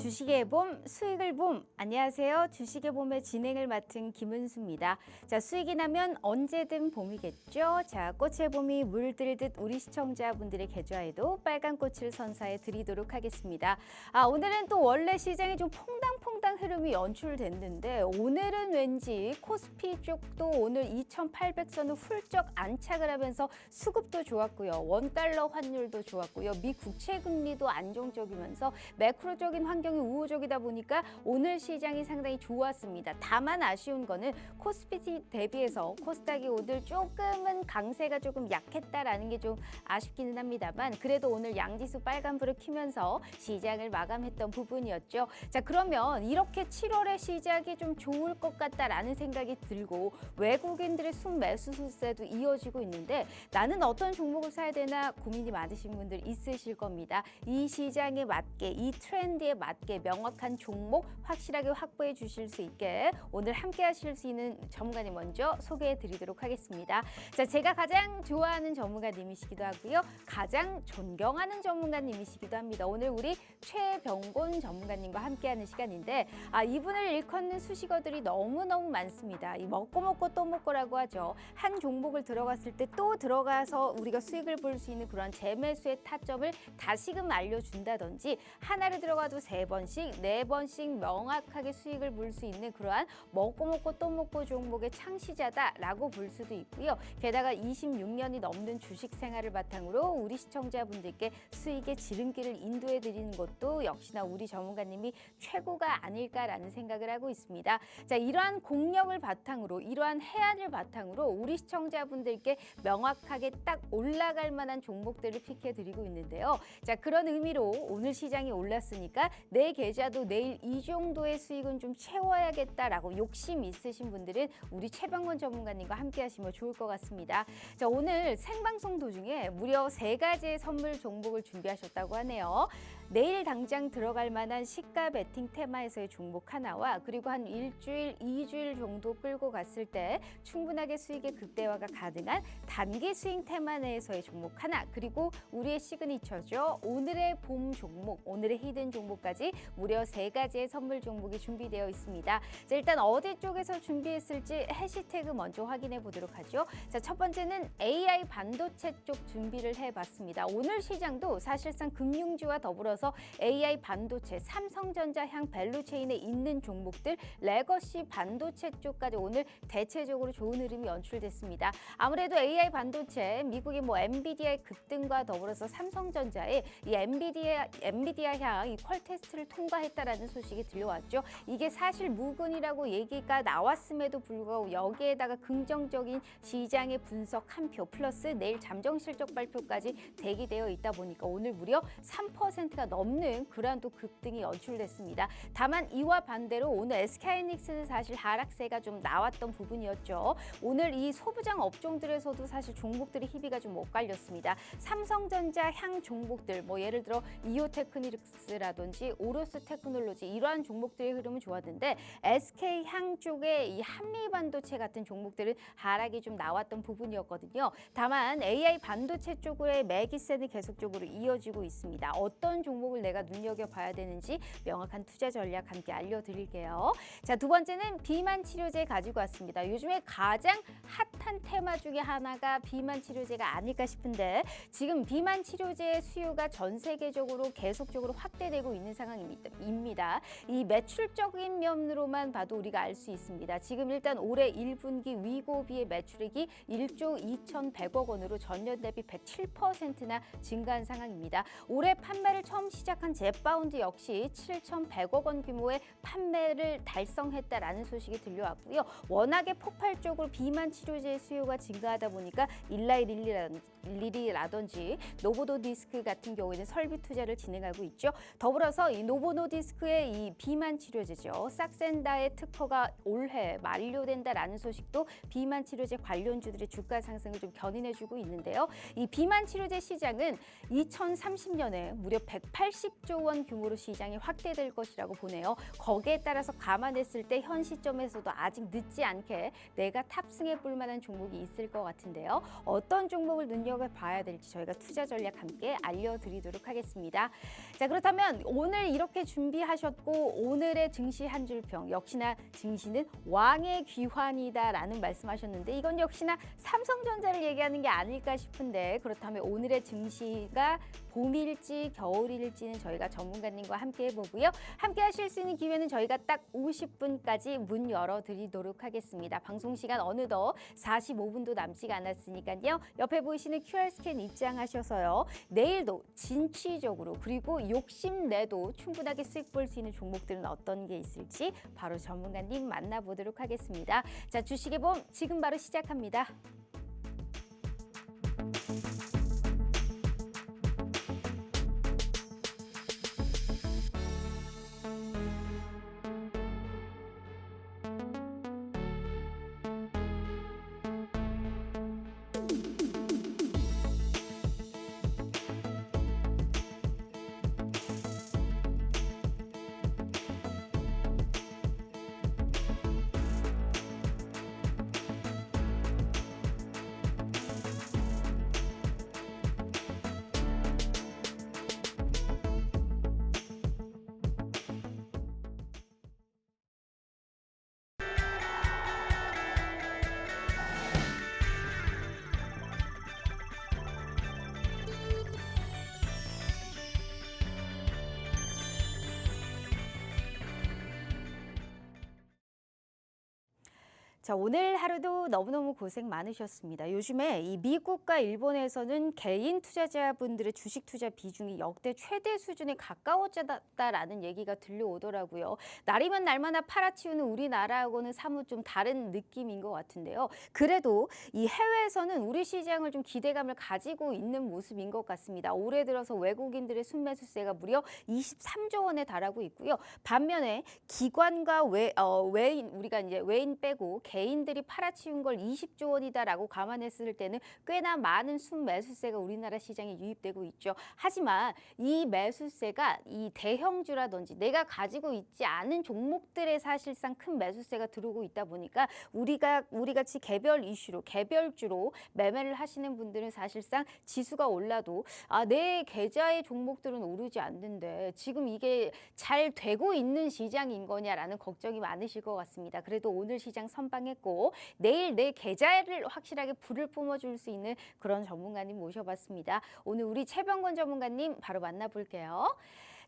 주식의 봄, 수익을 봄. 안녕하세요. 주식의 봄의 진행을 맡은 김은수입니다. 자, 수익이 나면 언제든 봄이겠죠. 자, 꽃의 봄이 물들듯 우리 시청자분들의 계좌에도 빨간 꽃을 선사해 드리도록 하겠습니다. 오늘은 또 원래 시장이 좀 퐁당퐁당 흐름이 연출됐는데 오늘은 왠지 코스피 쪽도 오늘 2,800선을 훌쩍 안착을 하면서 수급도 좋았고요. 원달러 환율도 좋았고요. 미 국채 금리도 안정적이면서 매크로적인 환경이 우호적이다 보니까 오늘 시장이 상당히 좋았습니다. 다만 아쉬운 거는 코스피 대비해서 코스닥이 오늘 조금은 강세가 조금 약했다라는 게 좀 아쉽기는 합니다만 그래도 오늘 양지수 빨간불을 켜면서 시장을 마감했던 부분이었죠. 자, 그러면 이렇게 7월의 시작이 좀 좋을 것 같다라는 생각이 들고 외국인들의 순매수 수세도 이어지고 있는데 나는 어떤 종목을 사야 되나 고민이 많으신 분들 있으실 겁니다. 이 시장에 맞게 이 트렌드에 맞게 명확한 종목 확실하게 확보해 주실 수 있게 오늘 함께 하실 수 있는 전문가님 먼저 소개해 드리도록 하겠습니다. 자, 제가 가장 좋아하는 전문가님이시기도 하고요. 가장 존경하는 전문가님이시기도 합니다. 오늘 우리 최병곤 전문가님과 함께하는 시간인데 이분을 일컫는 수식어들이 너무너무 많습니다. 이 먹고 또 먹고라고 하죠. 한 종목을 들어갔을 때 또 들어가서 우리가 수익을 볼 수 있는 그런 재매수의 타점을 다시금 알려준다든지 하나를 들어가도 3번씩, 4번씩 명확하게 수익을 볼 수 있는 그러한 먹고 또 먹고 종목의 창시자다라고 볼 수도 있고요. 게다가 26년이 넘는 주식 생활을 바탕으로 우리 시청자분들께 수익의 지름길을 인도해 드리는 것도 역시나 우리 전문가님이 최고가 아닐까라는 생각을 하고 있습니다. 자, 이러한 공력을 바탕으로 이러한 해안을 바탕으로 우리 시청자분들께 명확하게 딱 올라갈 만한 종목들을 픽해 드리고 있는데요. 자, 그런 의미로 오늘 시장이 올랐으니까 내 계좌도 내일 이 정도의 수익은 좀 채워야겠다라고 욕심 있으신 분들은 우리 최병곤 전문가님과 함께 하시면 좋을 것 같습니다. 자, 오늘 생방송 도중에 무려 3가지의 선물 종목을 준비하셨다고 하네요. 내일 당장 들어갈 만한 시가 베팅 테마에서의 종목 하나와 그리고 한 일주일, 2주일 정도 끌고 갔을 때 충분하게 수익의 극대화가 가능한 단기 수익 테마 내에서의 종목 하나 그리고 우리의 시그니처죠. 오늘의 봄 종목, 오늘의 히든 종목까지 무려 3가지의 선물 종목이 준비되어 있습니다. 자, 일단 어디 쪽에서 준비했을지 해시태그 먼저 확인해 보도록 하죠. 자, 첫 번째는 AI 반도체 쪽 준비를 해봤습니다. 오늘 시장도 사실상 금융주와 더불어서 AI 반도체, 삼성전자 향 밸류체인에 있는 종목들, 레거시 반도체 쪽까지 오늘 대체적으로 좋은 흐름이 연출됐습니다. 아무래도 AI 반도체, 미국의 엔비디아의 급등과 더불어서 삼성전자의 이 엔비디아 향 이 퀄 테스트를 통과했다라는 소식이 들려왔죠. 이게 사실 무근이라고 얘기가 나왔음에도 불구하고 여기에다가 긍정적인 시장의 분석 한 표 플러스 내일 잠정 실적 발표까지 대기되어 있다 보니까 오늘 무려 3%가 넘는 그러한 또 급등이 연출됐습니다. 다만 이와 반대로 오늘 SK하이닉스는 사실 하락세가 좀 나왔던 부분이었죠. 오늘 이 소부장 업종들에서도 사실 종목들의 희비가 좀 엇갈렸습니다. 삼성전자 향 종목들, 예를 들어 이오테크닉스라든지 오로스 테크놀로지 이러한 종목들의 흐름은 좋았는데 SK향 쪽의 이 한미반도체 같은 종목들은 하락이 좀 나왔던 부분이었거든요. 다만 AI 반도체 쪽의 매기세는 계속적으로 이어지고 있습니다. 어떤 종목을 내가 눈여겨봐야 되는지 명확한 투자 전략 함께 알려드릴게요. 자, 두 번째는 비만 치료제 가지고 왔습니다. 요즘에 가장 핫한 테마 중에 하나가 비만 치료제가 아닐까 싶은데 지금 비만 치료제의 수요가 전 세계적으로 계속적으로 확대되고 있는 상황입니다. 이 매출적인 면으로만 봐도 우리가 알 수 있습니다. 지금 일단 올해 1분기 위고비의 매출액이 1조 2,100억 원으로 전년 대비 107%나 증가한 상황입니다. 올해 판매를 처음 시작한 젯바운드 역시 7,100억 원 규모의 판매를 달성했다라는 소식이 들려왔고요. 워낙에 폭발적으로 비만 치료제의 수요가 증가하다 보니까 일라이릴리라든지 노보노디스크 같은 경우에는 설비 투자를 진행하고 있죠. 더불어서 이 노보노디스크의 이 비만 치료제죠. 싹센다의 특허가 올해 만료된다라는 소식도 비만 치료제 관련주들의 주가 상승을 좀 견인해주고 있는데요. 이 비만 치료제 시장은 2030년에 무려 180조 원 규모로 시장이 확대될 것이라고 보네요. 거기에 따라서 감안했을 때 현 시점에서도 아직 늦지 않게 내가 탑승해 볼 만한 종목이 있을 것 같은데요. 어떤 종목을 눈여겨봐야 될지 저희가 투자 전략 함께 알려드리도록 하겠습니다. 자, 그렇다면 오늘 이렇게 준비하셨고 오늘의 증시 한 줄평 역시나 증시는 왕의 귀환이다라는 말씀하셨는데 이건 역시나 삼성전자를 얘기하는 게 아닐까 싶은데 그렇다면 오늘의 증시가 봄일지 겨울일지는 저희가 전문가님과 함께 해보고요. 함께 하실 수 있는 기회는 저희가 딱 50분까지 문 열어드리도록 하겠습니다. 방송 시간 어느덧 45분도 남지가 않았으니까요. 옆에 보이시는 QR 스캔 입장하셔서요. 내일도 진취적으로 그리고 욕심내도 충분하게 수익 볼 수 있는 종목들은 어떤 게 있을지 바로 전문가님 만나보도록 하겠습니다. 자, 주식의 봄 지금 바로 시작합니다. 자, 오늘 하루도 너무너무 고생 많으셨습니다. 요즘에 이 미국과 일본에서는 개인 투자자분들의 주식 투자 비중이 역대 최대 수준에 가까워졌다라는 얘기가 들려오더라고요. 날이면 날마다 팔아치우는 우리나라하고는 사뭇 좀 다른 느낌인 것 같은데요. 그래도 이 해외에서는 우리 시장을 좀 기대감을 가지고 있는 모습인 것 같습니다. 올해 들어서 외국인들의 순매수세가 무려 23조 원에 달하고 있고요. 반면에 기관과 외인, 우리가 이제 외인 빼고 개인들이 팔아치운 걸 20조 원이다라고 감안했을 때는 꽤나 많은 순매수세가 우리나라 시장에 유입되고 있죠. 하지만 이 매수세가 이 대형주라든지 내가 가지고 있지 않은 종목들에 사실상 큰 매수세가 들어오고 있다 보니까 우리 같이 개별 이슈로 개별주로 매매를 하시는 분들은 사실상 지수가 올라도 내 계좌의 종목들은 오르지 않는데 지금 이게 잘 되고 있는 시장인 거냐라는 걱정이 많으실 것 같습니다. 그래도 오늘 시장 선방했고 내일 내 계좌를 확실하게 불을 뿜어줄 수 있는 그런 전문가님 모셔봤습니다. 오늘 우리 최병권 전문가님 바로 만나볼게요.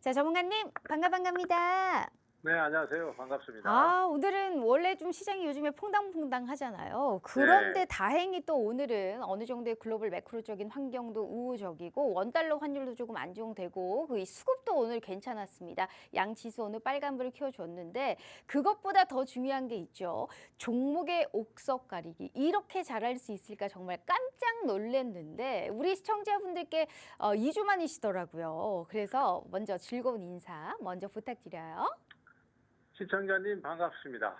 자, 전문가님 반갑습니다. 네, 안녕하세요. 반갑습니다. 오늘은 원래 좀 시장이 요즘에 퐁당퐁당 하잖아요. 그런데 네, 다행히 또 오늘은 어느 정도의 글로벌 매크로적인 환경도 우호적이고 원달러 환율도 조금 안정되고 그 수급도 오늘 괜찮았습니다. 양 지수 오늘 빨간불을 켜줬는데 그것보다 더 중요한 게 있죠. 종목의 옥석 가리기. 이렇게 잘할 수 있을까 정말 깜짝 놀랐는데 우리 시청자분들께 2주 만이시더라고요. 그래서 먼저 즐거운 인사 먼저 부탁드려요. 시청자님 반갑습니다.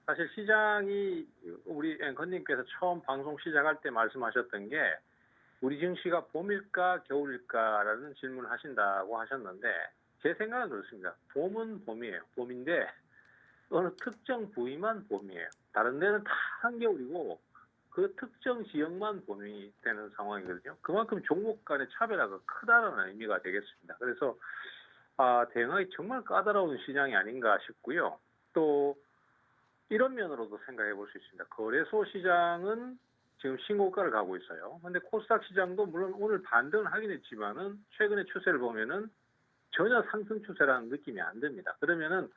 사실 시장이 우리 앵커님께서 처음 방송 시작할 때 말씀하셨던 게 우리 증시가 봄일까 겨울일까라는 질문을 하신다고 하셨는데 제 생각은 그렇습니다. 봄은 봄이에요. 봄인데 어느 특정 부위만 봄이에요. 다른 데는 다 한겨울이고 그 특정 지역만 봄이 되는 상황이거든요. 그만큼 종목 간의 차별화가 크다는 의미가 되겠습니다. 그래서 대응하기 정말 까다로운 시장이 아닌가 싶고요. 또 이런 면으로도 생각해 볼 수 있습니다. 거래소 시장은 지금 신고가를 가고 있어요. 근데 코스닥 시장도 물론 오늘 반등을 하긴 했지만은 최근의 추세를 보면은 전혀 상승 추세라는 느낌이 안 듭니다. 그러면은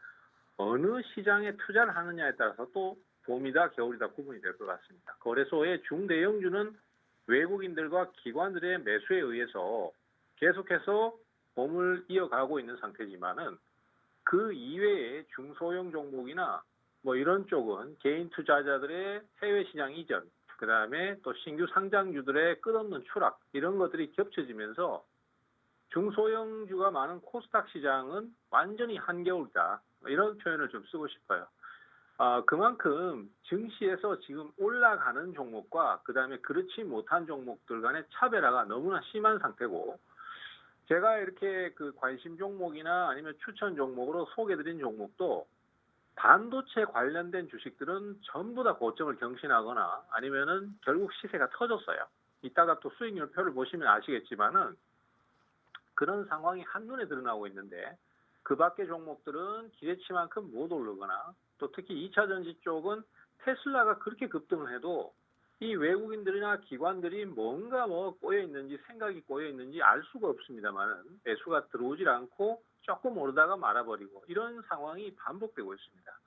어느 시장에 투자를 하느냐에 따라서 또 봄이다 겨울이다 구분이 될 것 같습니다. 거래소의 중대형주는 외국인들과 기관들의 매수에 의해서 계속해서 봄을 이어가고 있는 상태지만은 그 이외의 중소형 종목이나 뭐 이런 쪽은 개인 투자자들의 해외 시장 이전, 그다음에 또 신규 상장주들의 끝없는 추락 이런 것들이 겹쳐지면서 중소형주가 많은 코스닥 시장은 완전히 한겨울이다. 이런 표현을 좀 쓰고 싶어요. 그만큼 증시에서 지금 올라가는 종목과 그다음에 그렇지 못한 종목들 간의 차별화가 너무나 심한 상태고 제가 이렇게 그 관심 종목이나 아니면 추천 종목으로 소개드린 종목도 반도체 관련된 주식들은 전부 다 고점을 경신하거나 아니면은 결국 시세가 터졌어요. 이따가 또 수익률표를 보시면 아시겠지만은 그런 상황이 한눈에 드러나고 있는데 그 밖의 종목들은 기대치만큼 못 오르거나 또 특히 2차 전지 쪽은 테슬라가 그렇게 급등을 해도 이 외국인들이나 기관들이 뭔가 꼬여 있는지 생각이 꼬여 있는지 알 수가 없습니다만은 매수가 들어오질 않고 조금 오르다가 말아버리고 이런 상황이 반복되고 있습니다.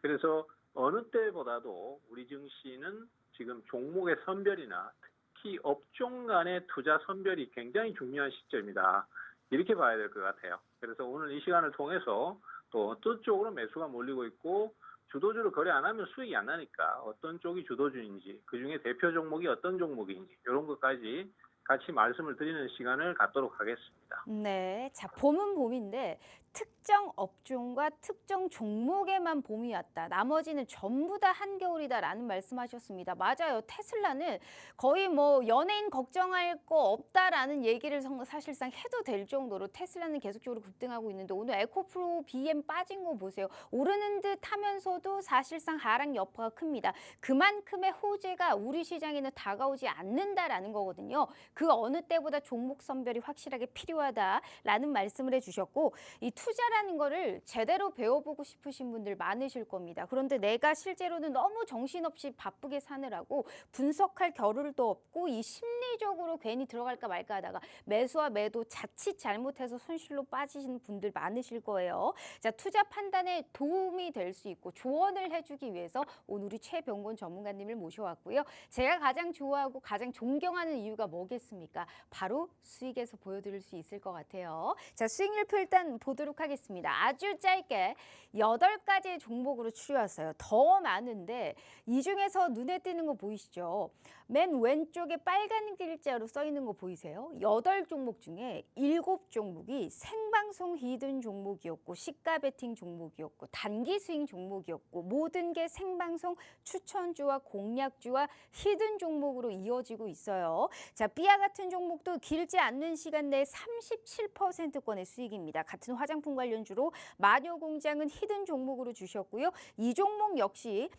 그래서 어느 때보다도 우리 증시는 지금 종목의 선별이나 특히 업종 간의 투자 선별이 굉장히 중요한 시점이다. 이렇게 봐야 될 것 같아요. 그래서 오늘 이 시간을 통해서 또 어떤 쪽으로 매수가 몰리고 있고 주도주로 거래 안 하면 수익이 안 나니까 어떤 쪽이 주도주인지 그중에 대표 종목이 어떤 종목인지 이런 것까지 같이 말씀을 드리는 시간을 갖도록 하겠습니다. 네, 자, 봄은 봄인데 특정 업종과 특정 종목에만 봄이 왔다. 나머지는 전부 다 한겨울이다라는 말씀하셨습니다. 맞아요. 테슬라는 거의 연예인 걱정할 거 없다라는 얘기를 사실상 해도 될 정도로 테슬라는 계속적으로 급등하고 있는데 오늘 에코프로 BM 빠진 거 보세요. 오르는 듯 하면서도 사실상 하락 여파가 큽니다. 그만큼의 호재가 우리 시장에는 다가오지 않는다라는 거거든요. 그 어느 때보다 종목 선별이 확실하게 필요하다라는 말씀을 해주셨고 이 투자라는 거를 제대로 배워보고 싶으신 분들 많으실 겁니다. 그런데 내가 실제로는 너무 정신없이 바쁘게 사느라고 분석할 겨를도 없고 이 심리적으로 괜히 들어갈까 말까 하다가 매수와 매도 자칫 잘못해서 손실로 빠지시는 분들 많으실 거예요. 자, 투자 판단에 도움이 될 수 있고 조언을 해주기 위해서 오늘 우리 최병곤 전문가님을 모셔왔고요. 제가 가장 좋아하고 가장 존경하는 이유가 뭐겠습니까? 바로 수익에서 보여드릴 수 있을 것 같아요. 자, 수익률표 일단 보도록 하겠습니다. 아주 짧게 8가지의 종목으로 추려왔어요. 더 많은데 이 중에서 눈에 띄는 거 보이시죠? 맨 왼쪽에 빨간 글자로 써 있는 거 보이세요? 8종목 중에 7종목이 생방송 히든 종목이었고 시가 베팅 종목이었고 단기 스윙 종목이었고 모든 게 생방송 추천주와 공략주와 히든 종목으로 이어지고 있어요. 자, 삐아 같은 종목도 길지 않는 시간 내에 37%권의 수익입니다. 같은 화장품 관련주로 마녀공장은 히든 종목으로 주셨고요. 이 종목 역시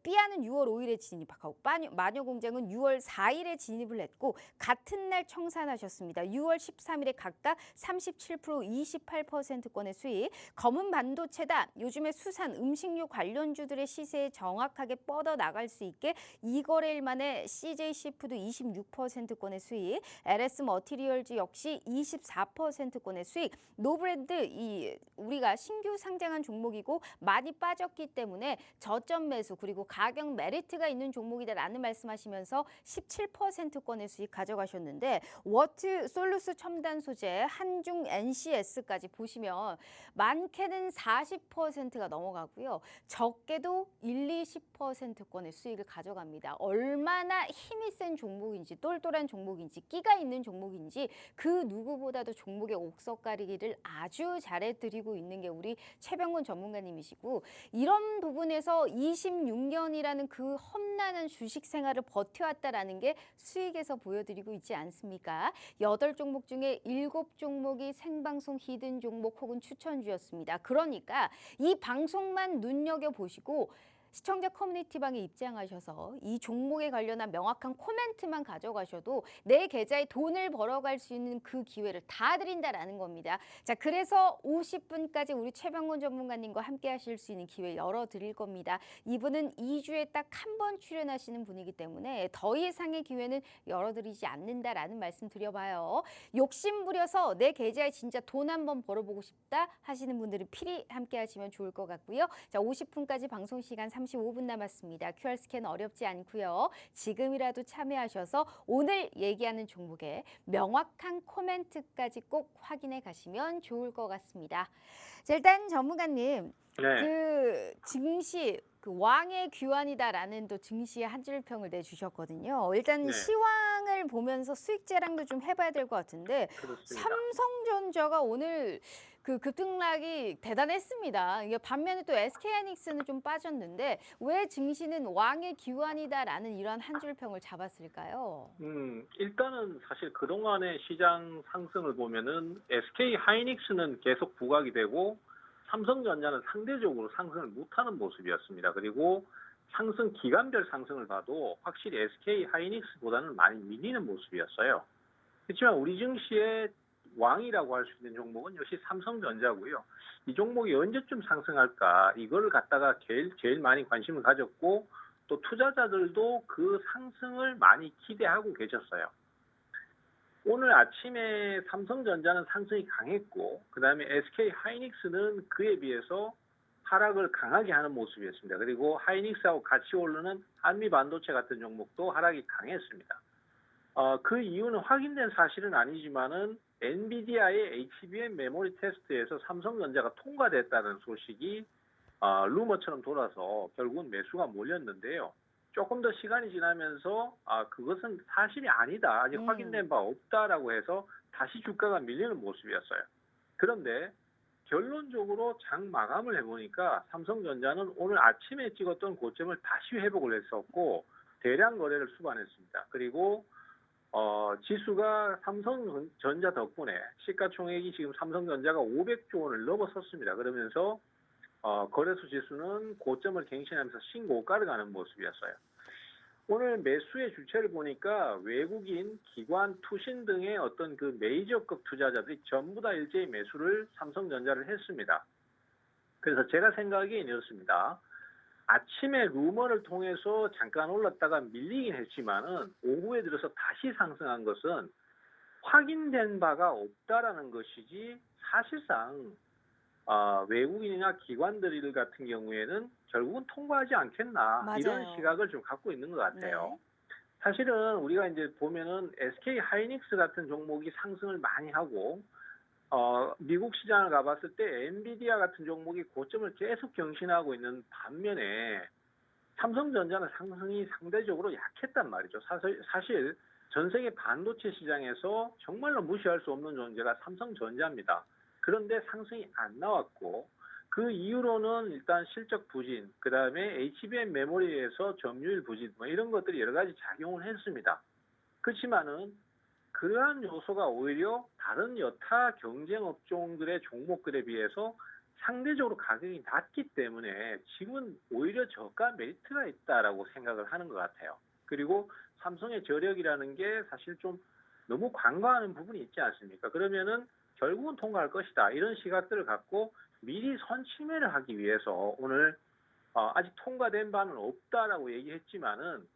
삐아는 6월 5일에 진입하고 마녀공장은 6월 4일에 진입을 했고 같은 날 청산하셨습니다. 6월 13일에 각각 37%, 28%권의 수익. 검은 반도체다. 요즘에 수산, 음식료 관련주들의 시세에 정확하게 뻗어 나갈 수 있게 이 거래일 만에 CJ 시푸드 26%권의 수익. LS 머티리얼즈 역시 24%권의 수익. 노브랜드 우리가 신규 상장한 종목이고 많이 빠졌기 때문에 저점 매수 그리고 가격 메리트가 있는 종목이다라는 말씀하시면서 17%권의 수익 가져가셨는데 워트 솔루스 첨단 소재 한중 NCS까지 보시면 많게는 40%가 넘어가고요. 적게도 20%권의 수익을 가져갑니다. 얼마나 힘이 센 종목인지 똘똘한 종목인지 끼가 있는 종목인지 그 누구보다도 종목의 옥석 가리기를 아주 잘해드리고 있는 게 우리 최병곤 전문가님이시고 이런 부분에서 26년이라는 그 험난한 주식 생활을 버텨왔다라는 게 수익에서 보여드리고 있지 않습니까? 8종목 중에 7종목이 생방송 히든 종목 혹은 추천주였습니다. 그러니까 이 방송만 눈여겨보시고 시청자 커뮤니티방에 입장하셔서 이 종목에 관련한 명확한 코멘트만 가져가셔도 내 계좌에 돈을 벌어갈 수 있는 그 기회를 다 드린다라는 겁니다. 자, 그래서 50분까지 우리 최병곤 전문가님과 함께 하실 수 있는 기회 열어드릴 겁니다. 이분은 2주에 딱 한 번 출연하시는 분이기 때문에 더 이상의 기회는 열어드리지 않는다라는 말씀 드려봐요. 욕심 부려서 내 계좌에 진짜 돈 한번 벌어보고 싶다 하시는 분들은 필히 함께 하시면 좋을 것 같고요. 자, 50분까지 방송 시간 35분 남았습니다. QR 스캔 어렵지 않고요. 지금이라도 참여하셔서 오늘 얘기하는 종목에 명확한 코멘트까지 꼭 확인해 가시면 좋을 것 같습니다. 자, 일단 전문가님, 네. 그 증시 그 왕의 귀환이다라는 또 증시의 한 줄평을 내주셨거든요. 일단 네. 시황을 보면서 수익 자랑도 좀 해봐야 될 것 같은데 그렇습니다. 삼성전자가 오늘 그 급등락이 대단했습니다. 이게 반면에 또 SK하이닉스는 좀 빠졌는데 왜 증시는 왕의 귀환이다라는 이런 한 줄평을 잡았을까요? 일단은 사실 그동안의 시장 상승을 보면은 SK 하이닉스는 계속 부각이 되고 삼성전자는 상대적으로 상승을 못하는 모습이었습니다. 그리고 상승 기간별 상승을 봐도 확실히 SK 하이닉스보다는 많이 밀리는 모습이었어요. 그렇지만 우리 증시의 왕이라고 할 수 있는 종목은 역시 삼성전자고요. 이 종목이 언제쯤 상승할까 이거를 갖다가 제일 많이 관심을 가졌고 또 투자자들도 그 상승을 많이 기대하고 계셨어요. 오늘 아침에 삼성전자는 상승이 강했고 그다음에 SK 하이닉스는 그에 비해서 하락을 강하게 하는 모습이었습니다. 그리고 하이닉스하고 같이 오르는 한미 반도체 같은 종목도 하락이 강했습니다. 그 이유는 확인된 사실은 아니지만은 엔비디아의 HBM 메모리 테스트에서 삼성전자가 통과됐다는 소식이 루머처럼 돌아서 결국은 매수가 몰렸는데요. 조금 더 시간이 지나면서 그것은 사실이 아니다. 아직 확인된 바 없다라고 해서 다시 주가가 밀리는 모습이었어요. 그런데 결론적으로 장 마감을 해보니까 삼성전자는 오늘 아침에 찍었던 고점을 다시 회복을 했었고 대량 거래를 수반했습니다. 그리고 지수가 삼성전자 덕분에 시가총액이 지금 삼성전자가 500조 원을 넘어섰습니다. 그러면서 거래소 지수는 고점을 갱신하면서 신고가를 가는 모습이었어요. 오늘 매수의 주체를 보니까 외국인, 기관, 투신 등의 어떤 그 메이저급 투자자들이 전부 다 일제히 매수를 삼성전자를 했습니다. 그래서 제가 생각하기엔 이렇습니다. 아침에 루머를 통해서 잠깐 올랐다가 밀리긴 했지만은 오후에 들어서 다시 상승한 것은 확인된 바가 없다라는 것이지 사실상 외국인이나 기관들 같은 경우에는 결국은 통과하지 않겠나 맞아요. 이런 시각을 좀 갖고 있는 것 같아요. 네. 사실은 우리가 이제 보면은 SK 하이닉스 같은 종목이 상승을 많이 하고 미국 시장을 가봤을 때 엔비디아 같은 종목이 고점을 계속 경신하고 있는 반면에 삼성전자는 상승이 상대적으로 약했단 말이죠. 사실 전 세계 반도체 시장에서 정말로 무시할 수 없는 존재가 삼성전자입니다. 그런데 상승이 안 나왔고 그 이후로는 일단 실적 부진, 그 다음에 HBM 메모리에서 점유율 부진 뭐 이런 것들이 여러 가지 작용을 했습니다. 그렇지만은 그러한 요소가 오히려 다른 여타 경쟁 업종들의 종목들에 비해서 상대적으로 가격이 낮기 때문에 지금은 오히려 저가 메리트가 있다라고 생각을 하는 것 같아요. 그리고 삼성의 저력이라는 게 사실 좀 너무 관과하는 부분이 있지 않습니까? 그러면은 결국은 통과할 것이다. 이런 시각들을 갖고 미리 선침해를 하기 위해서 오늘 아직 통과된 바는 없다라고 얘기했지만은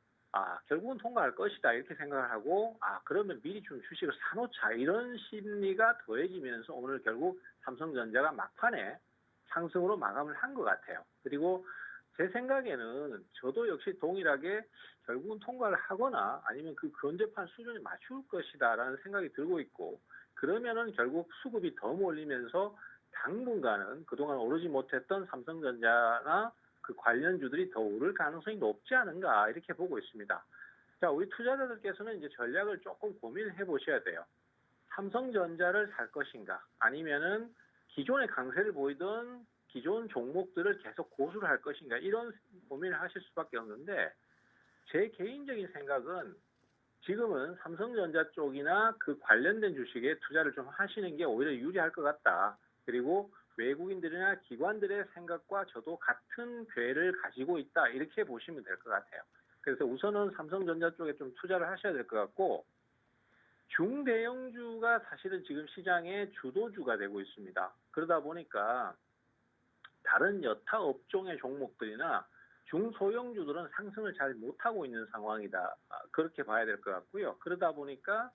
결국은 통과할 것이다 이렇게 생각을 하고 그러면 미리 좀 주식을 사놓자 이런 심리가 더해지면서 오늘 결국 삼성전자가 막판에 상승으로 마감을 한 것 같아요. 그리고 제 생각에는 저도 역시 동일하게 결국은 통과를 하거나 아니면 그 근접한 수준에 맞출 것이다라는 생각이 들고 있고 그러면은 결국 수급이 더 몰리면서 당분간은 그동안 오르지 못했던 삼성전자나 그 관련주들이 더 오를 가능성이 높지 않은가 이렇게 보고 있습니다. 자, 우리 투자자들께서는 이제 전략을 조금 고민을 해보셔야 돼요. 삼성전자를 살 것인가 아니면은 기존의 강세를 보이던 기존 종목들을 계속 고수를 할 것인가 이런 고민을 하실 수밖에 없는데 제 개인적인 생각은 지금은 삼성전자 쪽이나 그 관련된 주식에 투자를 좀 하시는 게 오히려 유리할 것 같다. 그리고 외국인들이나 기관들의 생각과 저도 같은 궤를 가지고 있다. 이렇게 보시면 될 것 같아요. 그래서 우선은 삼성전자 쪽에 좀 투자를 하셔야 될 것 같고 중대형주가 사실은 지금 시장의 주도주가 되고 있습니다. 그러다 보니까 다른 여타 업종의 종목들이나 중소형주들은 상승을 잘 못하고 있는 상황이다. 그렇게 봐야 될 것 같고요. 그러다 보니까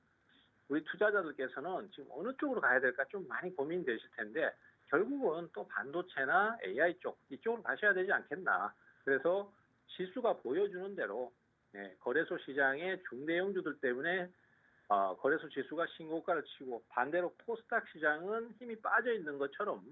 우리 투자자들께서는 지금 어느 쪽으로 가야 될까 좀 많이 고민되실 텐데 결국은 또 반도체나 AI 쪽 이쪽으로 가셔야 되지 않겠나. 그래서 지수가 보여주는 대로 거래소 시장의 중대형주들 때문에 거래소 지수가 신고가를 치고 반대로 코스닥 시장은 힘이 빠져 있는 것처럼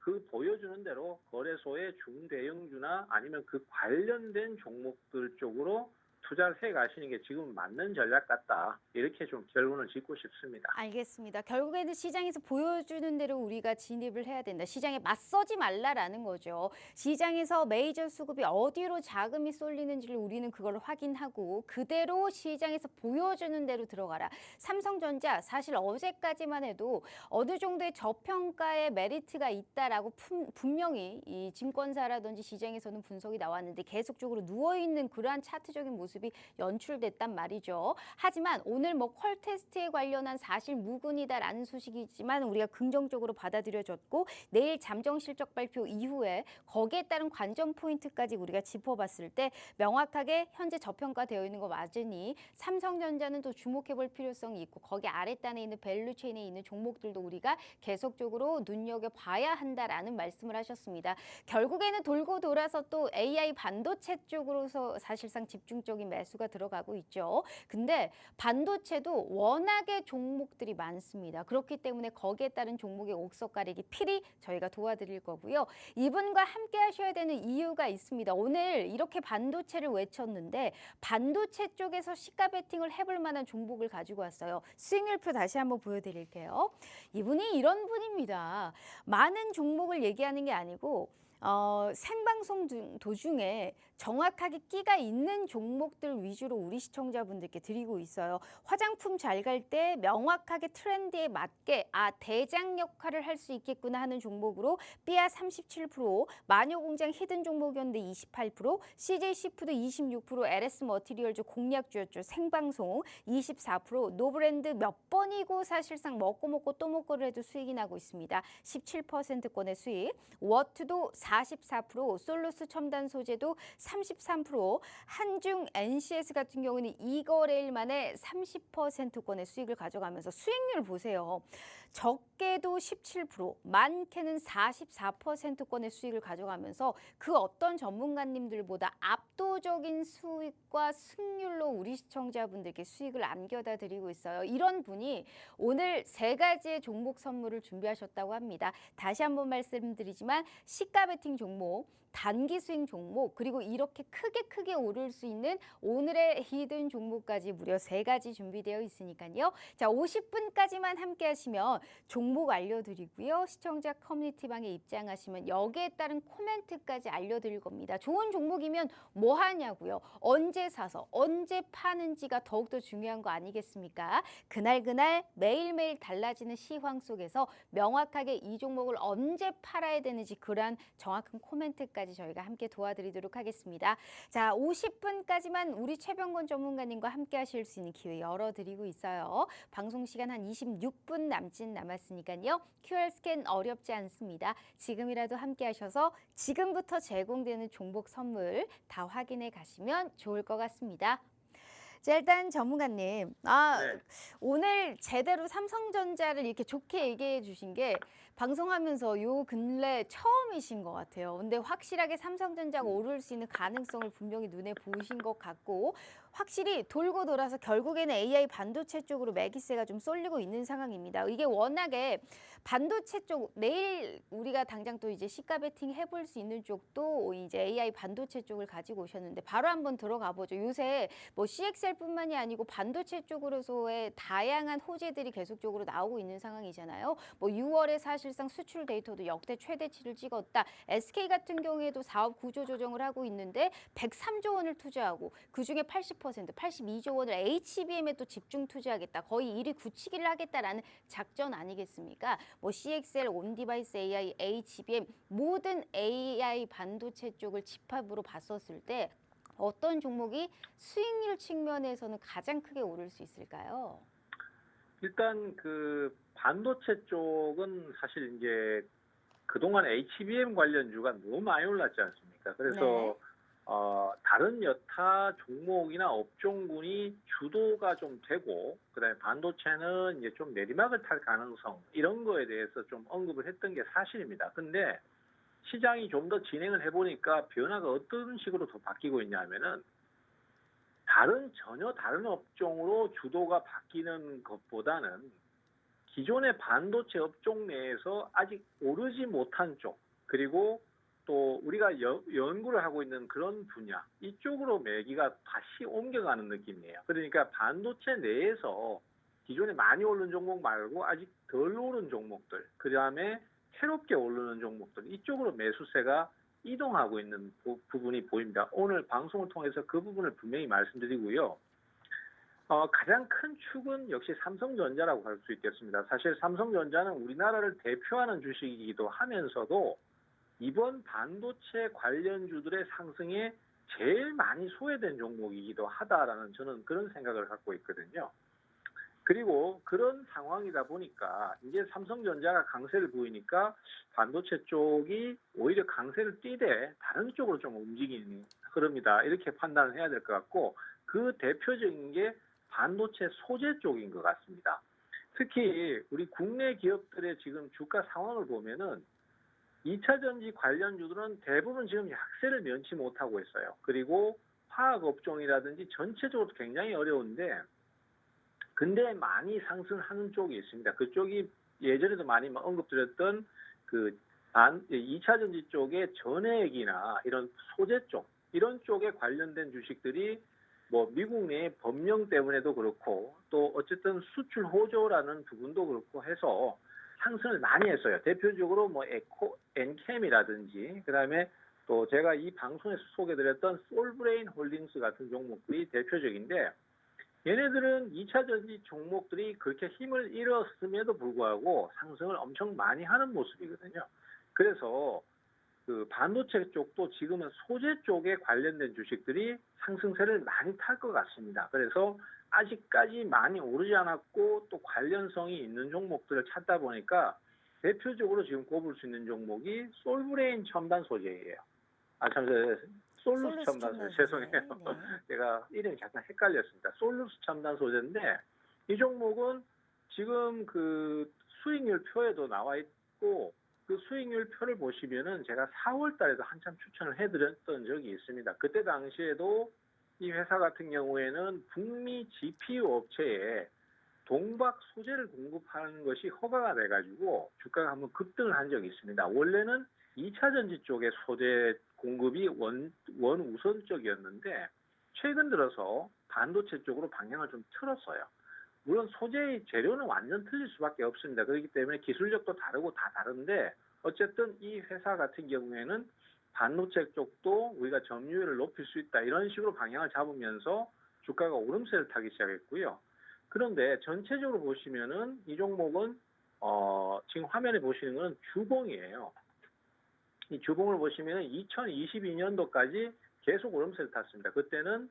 그 보여주는 대로 거래소의 중대형주나 아니면 그 관련된 종목들 쪽으로 투자를 해 가시는 게 지금 맞는 전략 같다. 이렇게 좀 결론을 짓고 싶습니다. 알겠습니다. 결국에는 시장에서 보여주는 대로 우리가 진입을 해야 된다. 시장에 맞서지 말라라는 거죠. 시장에서 메이저 수급이 어디로 자금이 쏠리는지를 우리는 그걸 확인하고 그대로 시장에서 보여주는 대로 들어가라. 삼성전자 사실 어제까지만 해도 어느 정도의 저평가의 메리트가 있다라고 분명히 이 증권사라든지 시장에서는 분석이 나왔는데 계속적으로 누워있는 그러한 차트적인 모습이 연출됐단 말이죠. 하지만 오늘 뭐 퀄 테스트에 관련한 사실 무근이다라는 소식이지만 우리가 긍정적으로 받아들여졌고 내일 잠정 실적 발표 이후에 거기에 따른 관전 포인트까지 우리가 짚어봤을 때 명확하게 현재 저평가되어 있는 거 맞으니 삼성전자는 또 주목해볼 필요성이 있고 거기 아랫단에 있는 밸류체인에 있는 종목들도 우리가 계속적으로 눈여겨봐야 한다라는 말씀을 하셨습니다. 결국에는 돌고 돌아서 또 AI 반도체 쪽으로서 사실상 집중적인 매수가 들어가고 있죠. 근데 반도체도 워낙에 종목들이 많습니다. 그렇기 때문에 거기에 따른 종목의 옥석 가리기 필히 저희가 도와드릴 거고요. 이분과 함께 하셔야 되는 이유가 있습니다. 오늘 이렇게 반도체를 외쳤는데 반도체 쪽에서 시가 베팅을 해볼 만한 종목을 가지고 왔어요. 수익률표 다시 한번 보여드릴게요. 이분이 이런 분입니다. 많은 종목을 얘기하는 게 아니고 생방송 도중에 정확하게 끼가 있는 종목들 위주로 우리 시청자분들께 드리고 있어요. 화장품 잘 갈 때 명확하게 트렌드에 맞게 대장 역할을 할 수 있겠구나 하는 종목으로 삐아 37%, 마녀공장 히든 종목이었는데 28%, CJ시푸드 26%, LS 머티리얼즈 공략주였죠. 생방송 24%, 노브랜드 몇 번이고 사실상 먹고 또 먹고를 해도 수익이 나고 있습니다. 17%권의 수익, 워트도 44%, 솔루스 첨단 소재도 33%, 한중 NCS 같은 경우는 이거래일 만에 30%권의 수익을 가져가면서 수익률 보세요. 적게도 17%, 많게는 44%권의 수익을 가져가면서 그 어떤 전문가님들보다 압도적인 수익과 승률로 우리 시청자분들께 수익을 안겨다 드리고 있어요. 이런 분이 오늘 3가지의 종목 선물을 준비하셨다고 합니다. 다시 한번 말씀드리지만 시가 베팅 종목, 단기 스윙 종목, 그리고 이렇게 크게 오를 수 있는 오늘의 히든 종목까지 무려 3가지 준비되어 있으니까요. 자, 50분까지만 함께 하시면 종목 알려드리고요. 시청자 커뮤니티방에 입장하시면 여기에 따른 코멘트까지 알려드릴 겁니다. 좋은 종목이면 뭐 하냐고요. 언제 사서 언제 파는지가 더욱더 중요한 거 아니겠습니까? 그날 매일매일 달라지는 시황 속에서 명확하게 이 종목을 언제 팔아야 되는지 그러한 정확한 코멘트까지 저희가 함께 도와드리도록 하겠습니다. 자, 50분까지만 우리 최병건 전문가님과 함께 하실 수 있는 기회 열어드리고 있어요. 방송 시간 한 26분 남았으니까요. QR 스캔 어렵지 않습니다. 지금이라도 함께 하셔서 지금부터 제공되는 종목 선물 다 확인해 가시면 좋을 것 같습니다. 자, 일단 전문가님, 네. 오늘 제대로 삼성전자를 이렇게 좋게 얘기해 주신 게 방송하면서 요 근래 처음이신 것 같아요. 근데 확실하게 삼성전자가 오를 수 있는 가능성을 분명히 눈에 보이신 것 같고 확실히 돌고 돌아서 결국에는 AI 반도체 쪽으로 매기세가 좀 쏠리고 있는 상황입니다. 이게 워낙에 반도체 쪽 내일 우리가 당장 또 이제 시가 베팅 해볼 수 있는 쪽도 이제 AI 반도체 쪽을 가지고 오셨는데 바로 한번 들어가 보죠. 요새 뭐 CXL뿐만이 아니고 반도체 쪽으로서의 다양한 호재들이 계속적으로 나오고 있는 상황이잖아요. 뭐 6월에 사실상 수출 데이터도 역대 최대치를 찍었다. SK 같은 경우에도 사업 구조 조정을 하고 있는데 103조 원을 투자하고 그중에 82조 원을 HBM에 또 집중 투자하겠다. 거의 1위 굳히기를 하겠다라는 작전 아니겠습니까? 뭐 CXL, 온디바이스 AI, HBM 모든 AI 반도체 쪽을 집합으로 봤었을 때 어떤 종목이 수익률 측면에서는 가장 크게 오를 수 있을까요? 일단 그 반도체 쪽은 사실 이제 그동안 HBM 관련주가 너무 많이 올랐지 않습니까? 그래서 네. 다른 여타 종목이나 업종군이 주도가 좀 되고 그다음에 반도체는 이제 좀 내리막을 탈 가능성 이런 거에 대해서 좀 언급을 했던 게 사실입니다. 근데 시장이 좀 더 진행을 해보니까 변화가 어떤 식으로 더 바뀌고 있냐면은 전혀 다른 업종으로 주도가 바뀌는 것보다는 기존의 반도체 업종 내에서 아직 오르지 못한 쪽 그리고 또 우리가 연구를 하고 있는 그런 분야 이쪽으로 매기가 다시 옮겨가는 느낌이에요. 그러니까 반도체 내에서 기존에 많이 오른 종목 말고 아직 덜 오른 종목들, 그다음에 새롭게 오르는 종목들 이쪽으로 매수세가 이동하고 있는 부분이 보입니다. 오늘 방송을 통해서 그 부분을 분명히 말씀드리고요. 가장 큰 축은 역시 삼성전자라고 할 수 있겠습니다. 사실 삼성전자는 우리나라를 대표하는 주식이기도 하면서도 이번 반도체 관련주들의 상승에 제일 많이 소외된 종목이기도 하다라는 저는 그런 생각을 갖고 있거든요. 그리고 그런 상황이다 보니까 이제 삼성전자가 강세를 보이니까 반도체 쪽이 오히려 강세를 띠되 다른 쪽으로 좀 움직이는 흐름이다 이렇게 판단을 해야 될 것 같고, 그 대표적인 게 반도체 소재 쪽인 것 같습니다. 특히 우리 국내 기업들의 지금 주가 상황을 보면은 2차 전지 관련주들은 대부분 지금 약세를 면치 못하고 있어요. 그리고 화학 업종이라든지 전체적으로 굉장히 어려운데, 근데 많이 상승하는 쪽이 있습니다. 그쪽이 예전에도 많이 언급드렸던 그 2차 전지 쪽의 전해액이나 이런 소재 쪽, 이런 쪽에 관련된 주식들이 뭐 미국 내 법령 때문에도 그렇고 또 어쨌든 수출 호조라는 부분도 그렇고 해서 상승을 많이 했어요. 대표적으로 뭐 엔캠이라든지 그다음에 또 제가 이 방송에서 소개드렸던 솔브레인 홀딩스 같은 종목들이 대표적인데, 얘네들은 2차 전지 종목들이 그렇게 힘을 잃었음에도 불구하고 상승을 엄청 많이 하는 모습이거든요. 그래서 그 반도체 쪽도 지금은 소재 쪽에 관련된 주식들이 상승세를 많이 탈 것 같습니다. 그래서 아직까지 많이 오르지 않았고 또 관련성이 있는 종목들을 찾다 보니까 대표적으로 지금 꼽을 수 있는 종목이 솔브레인 첨단 소재예요. 솔루스 첨단 소재. 죄송해요. 네. 제가 이름이 잠깐 헷갈렸습니다. 솔루스 첨단 소재인데 이 종목은 지금 그 수익률 표에도 나와 있고, 그 수익률 표를 보시면은 제가 4월 달에도 한참 추천을 해드렸던 적이 있습니다. 그때 당시에도 이 회사 같은 경우에는 북미 GPU 업체에 동박 소재를 공급하는 것이 허가가 돼가지고 주가가 한번 급등을 한 적이 있습니다. 원래는 2차 전지 쪽의 소재 공급이 원 우선적이었는데 최근 들어서 반도체 쪽으로 방향을 좀 틀었어요. 물론 소재의 재료는 완전 틀릴 수밖에 없습니다. 그렇기 때문에 기술력도 다르고 다 다른데 어쨌든 이 회사 같은 경우에는 반도체 쪽도 우리가 점유율을 높일 수 있다 이런 식으로 방향을 잡으면서 주가가 오름세를 타기 시작했고요. 그런데 전체적으로 보시면은 이 종목은 지금 화면에 보시는 건 주봉이에요. 이 주봉을 보시면 2022년도까지 계속 오름세를 탔습니다. 그때는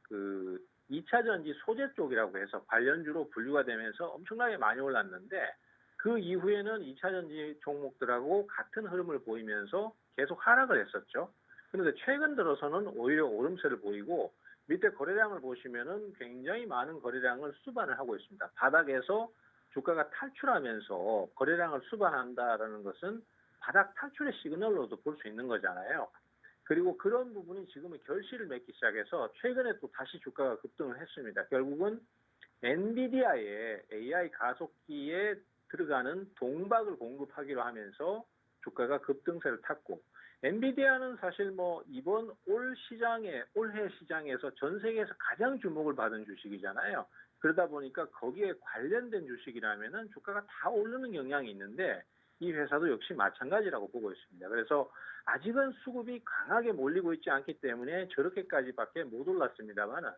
그 2차 전지 소재 쪽이라고 해서 관련주로 분류가 되면서 엄청나게 많이 올랐는데, 그 이후에는 2차 전지 종목들하고 같은 흐름을 보이면서 계속 하락을 했었죠. 그런데 최근 들어서는 오히려 오름세를 보이고 밑에 거래량을 보시면은 굉장히 많은 거래량을 수반을 하고 있습니다. 바닥에서 주가가 탈출하면서 거래량을 수반한다라는 것은 바닥 탈출의 시그널로도 볼 수 있는 거잖아요. 그리고 그런 부분이 지금은 결실을 맺기 시작해서 최근에 또 다시 주가가 급등을 했습니다. 결국은 엔비디아의 AI 가속기에 들어가는 동박을 공급하기로 하면서 주가가 급등세를 탔고, 엔비디아는 사실 뭐 이번 올해 시장에서 전 세계에서 가장 주목을 받은 주식이잖아요. 그러다 보니까 거기에 관련된 주식이라면은 주가가 다 오르는 경향이 있는데 이 회사도 역시 마찬가지라고 보고 있습니다. 그래서 아직은 수급이 강하게 몰리고 있지 않기 때문에 저렇게까지밖에 못 올랐습니다만은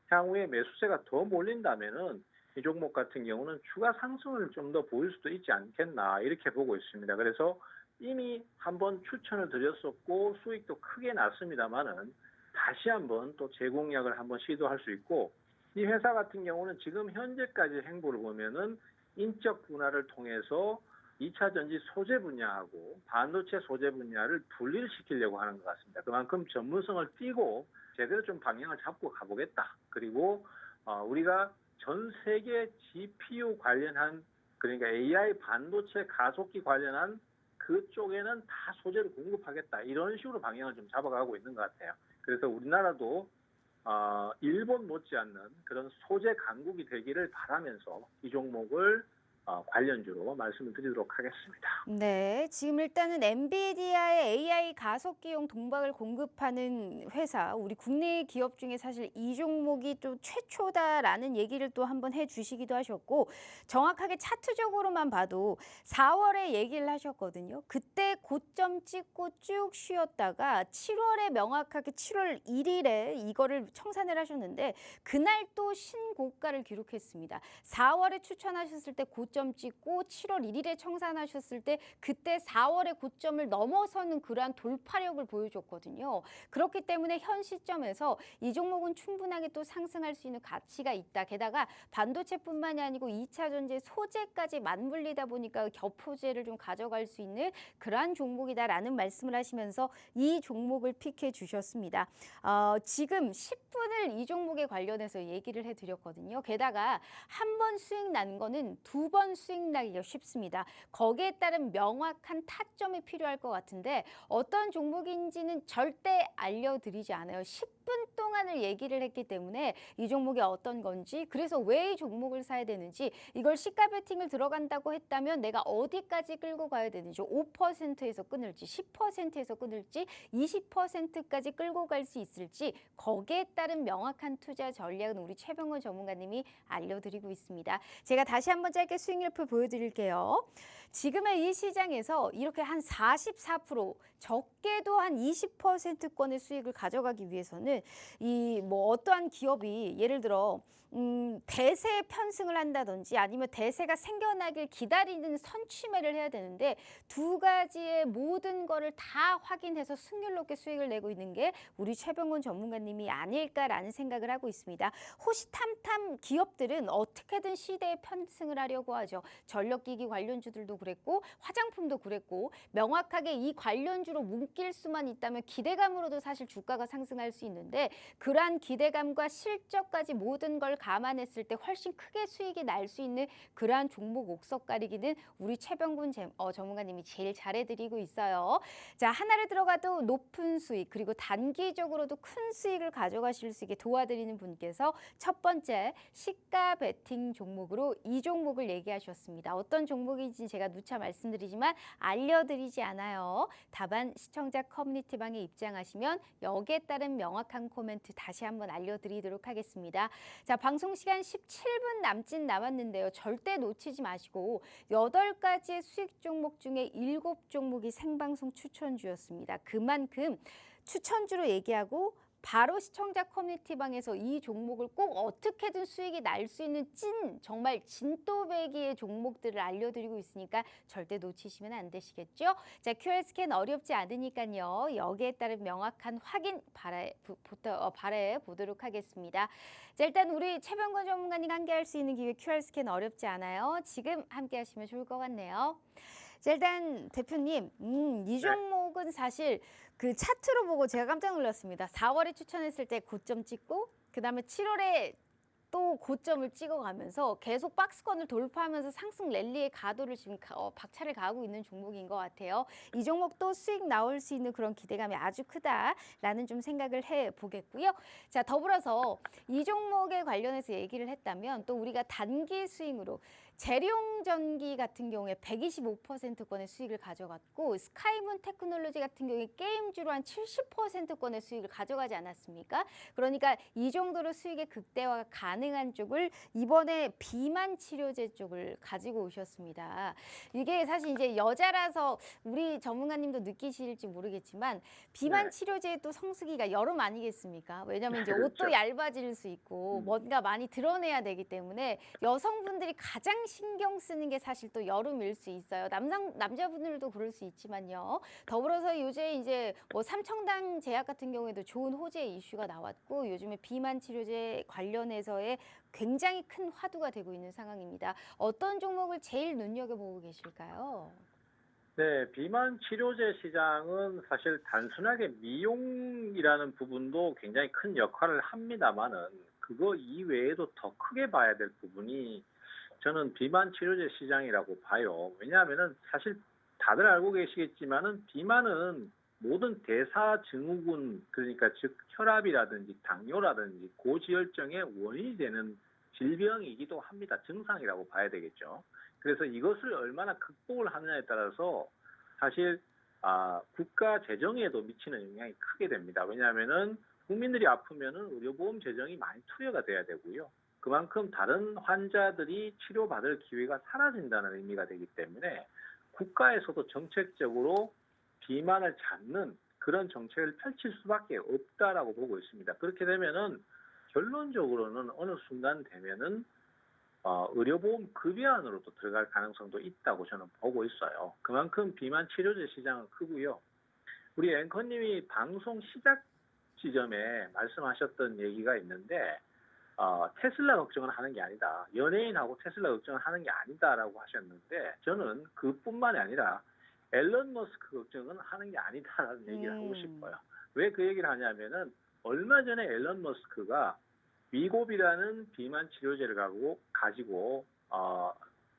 향후에 매수세가 더 몰린다면은 이 종목 같은 경우는 추가 상승을 좀 더 보일 수도 있지 않겠나 이렇게 보고 있습니다. 그래서 이미 한번 추천을 드렸었고 수익도 크게 났습니다만은 다시 한번 또 재공략을 한번 시도할 수 있고, 이 회사 같은 경우는 지금 현재까지 행보를 보면은 인적 분할을 통해서 2차 전지 소재 분야하고 반도체 소재 분야를 분리를 시키려고 하는 것 같습니다. 그만큼 전문성을 띠고 제대로 좀 방향을 잡고 가보겠다. 그리고 우리가 전 세계 GPU 관련한, 그러니까 AI 반도체 가속기 관련한 그쪽에는 다 소재를 공급하겠다. 이런 식으로 방향을 좀 잡아가고 있는 것 같아요. 그래서 우리나라도 일본 못지않는 그런 소재 강국이 되기를 바라면서 이 종목을 관련주로 말씀을 드리도록 하겠습니다. 네, 지금 일단은 엔비디아의 AI 가속기용 동박을 공급하는 회사, 우리 국내 기업 중에 사실 이 종목이 또 최초다라는 얘기를 또 한번 해주시기도 하셨고, 정확하게 차트적으로만 봐도 4월에 얘기를 하셨거든요. 그때 고점 찍고 쭉 쉬었다가 7월에 명확하게 7월 1일에 이거를 청산을 하셨는데, 그날 또 신고가를 기록했습니다. 4월에 추천하셨을 때 고점 찍고 7월 1일에 청산하셨을 때 그때 4월의 고점을 넘어서는 그러한 돌파력을 보여줬거든요. 그렇기 때문에 현 시점에서 이 종목은 충분하게 또 상승할 수 있는 가치가 있다. 게다가 반도체뿐만이 아니고 2차 전지 소재까지 맞물리다 보니까 겹호재를 좀 가져갈 수 있는 그러한 종목이다라는 말씀을 하시면서 이 종목을 픽해 주셨습니다. 지금 10분을 이 종목에 관련해서 얘기를 해드렸거든요. 게다가 한 번 수익 난 거는 두 번 수익 나기가 쉽습니다. 거기에 따른 명확한 타점이 필요할 것 같은데 어떤 종목인지는 절대 알려드리지 않아요. 10분 동안을 얘기를 했기 때문에 이 종목이 어떤 건지, 그래서 왜 이 종목을 사야 되는지, 이걸 시가 베팅을 들어간다고 했다면 내가 어디까지 끌고 가야 되는지, 5%에서 끊을지 10%에서 끊을지 20%까지 끌고 갈 수 있을지, 거기에 따른 명확한 투자 전략은 우리 최병원 전문가님이 알려드리고 있습니다. 제가 다시 한번 짧게 수익률표 보여드릴게요. 지금의 이 시장에서 이렇게 한 44%, 적게도 한 20%권의 수익을 가져가기 위해서는 이 뭐 어떠한 기업이 예를 들어 대세 편승을 한다든지 아니면 대세가 생겨나길 기다리는 선취매를 해야 되는데, 두 가지의 모든 거를 다 확인해서 승률 높게 수익을 내고 있는 게 우리 최병훈 전문가님이 아닐까라는 생각을 하고 있습니다. 호시탐탐 기업들은 어떻게든 시대에 편승을 하려고 하죠. 전력기기 관련주들도 그랬고 화장품도 그랬고, 명확하게 이 관련주로 묶일 수만 있다면 기대감으로도 사실 주가가 상승할 수 있는데, 그러한 기대감과 실적까지 모든 걸 감안했을 때 훨씬 크게 수익이 날 수 있는 그러한 종목 옥석 가리기는 우리 최병군 전문가님이 제일 잘해드리고 있어요. 자, 하나를 들어가도 높은 수익, 그리고 단기적으로도 큰 수익을 가져가실 수 있게 도와드리는 분께서 첫 번째 시가 베팅 종목으로 이 종목을 얘기하셨습니다. 어떤 종목인지 제가 누차 말씀드리지만 알려드리지 않아요. 다만 시청자 커뮤니티방에 입장하시면 여기에 따른 명확한 코멘트 다시 한번 알려드리도록 하겠습니다. 자, 방송 시간 17분 남짓 남았는데요. 절대 놓치지 마시고 8가지의 수익 종목 중에 7종목이 생방송 추천주였습니다. 그만큼 추천주로 얘기하고 바로 시청자 커뮤니티방에서 이 종목을 꼭 어떻게든 수익이 날 수 있는 정말 진또배기의 종목들을 알려드리고 있으니까 절대 놓치시면 안 되시겠죠? 자, QR 스캔 어렵지 않으니까요. 여기에 따른 명확한 확인 바라해 보도록 하겠습니다. 자, 일단 우리 최병건 전문가님 함께 할 수 있는 기회 QR 스캔 어렵지 않아요. 지금 함께 하시면 좋을 것 같네요. 자, 일단 대표님, 이 종목은 사실 그 차트로 보고 제가 깜짝 놀랐습니다. 4월에 추천했을 때 고점 찍고 그다음에 7월에 또 고점을 찍어가면서 계속 박스권을 돌파하면서 상승 랠리의 가도를 지금 박차를 가하고 있는 종목인 것 같아요. 이 종목도 수익 나올 수 있는 그런 기대감이 아주 크다라는 좀 생각을 해보겠고요. 자, 더불어서 이 종목에 관련해서 얘기를 했다면 또 우리가 단기 스윙으로 재룡전기 같은 경우에 125%권의 수익을 가져갔고, 스카이문 테크놀로지 같은 경우에 게임주로 한 70%권의 수익을 가져가지 않았습니까? 그러니까 이 정도로 수익의 극대화가 가능한 쪽을 이번에 비만 치료제 쪽을 가지고 오셨습니다. 이게 사실 이제 여자라서 우리 전문가님도 느끼실지 모르겠지만 비만 치료제의 또 성수기가 여름 아니겠습니까? 왜냐하면 이제 옷도 얇아질 수 있고 뭔가 많이 드러내야 되기 때문에 여성분들이 가장 신경 쓰는 게 사실 또 여름일 수 있어요. 남자분들도 그럴 수 있지만요. 더불어서 요새 이제 뭐 삼청당 제약 같은 경우에도 좋은 호재 이슈가 나왔고, 요즘에 비만 치료제 관련해서의 굉장히 큰 화두가 되고 있는 상황입니다. 어떤 종목을 제일 눈여겨보고 계실까요? 네, 비만 치료제 시장은 사실 단순하게 미용이라는 부분도 굉장히 큰 역할을 합니다만은, 그거 이외에도 더 크게 봐야 될 부분이 저는 비만 치료제 시장이라고 봐요. 왜냐하면은 사실 다들 알고 계시겠지만은 비만은 모든 대사증후군, 그러니까 즉 혈압이라든지 당뇨라든지 고지혈증의 원인이 되는 질병이기도 합니다. 증상이라고 봐야 되겠죠. 그래서 이것을 얼마나 극복을 하느냐에 따라서 사실 국가 재정에도 미치는 영향이 크게 됩니다. 왜냐하면은 국민들이 아프면은 의료보험 재정이 많이 투여가 돼야 되고요. 그만큼 다른 환자들이 치료받을 기회가 사라진다는 의미가 되기 때문에 국가에서도 정책적으로 비만을 잡는 그런 정책을 펼칠 수밖에 없다라고 보고 있습니다. 그렇게 되면은 결론적으로는 어느 순간 되면은 의료보험 급여 안으로도 들어갈 가능성도 있다고 저는 보고 있어요. 그만큼 비만 치료제 시장은 크고요. 우리 앵커님이 방송 시작 지점에 말씀하셨던 얘기가 있는데 테슬라 걱정을 하는 게 아니다. 연예인하고 테슬라 걱정을 하는 게 아니다라고 하셨는데 저는 그뿐만이 아니라 앨런 머스크 걱정은 하는 게 아니다라는 얘기를 하고 싶어요. 왜 그 얘기를 하냐면은 얼마 전에 앨런 머스크가 위고비라는 비만 치료제를 가지고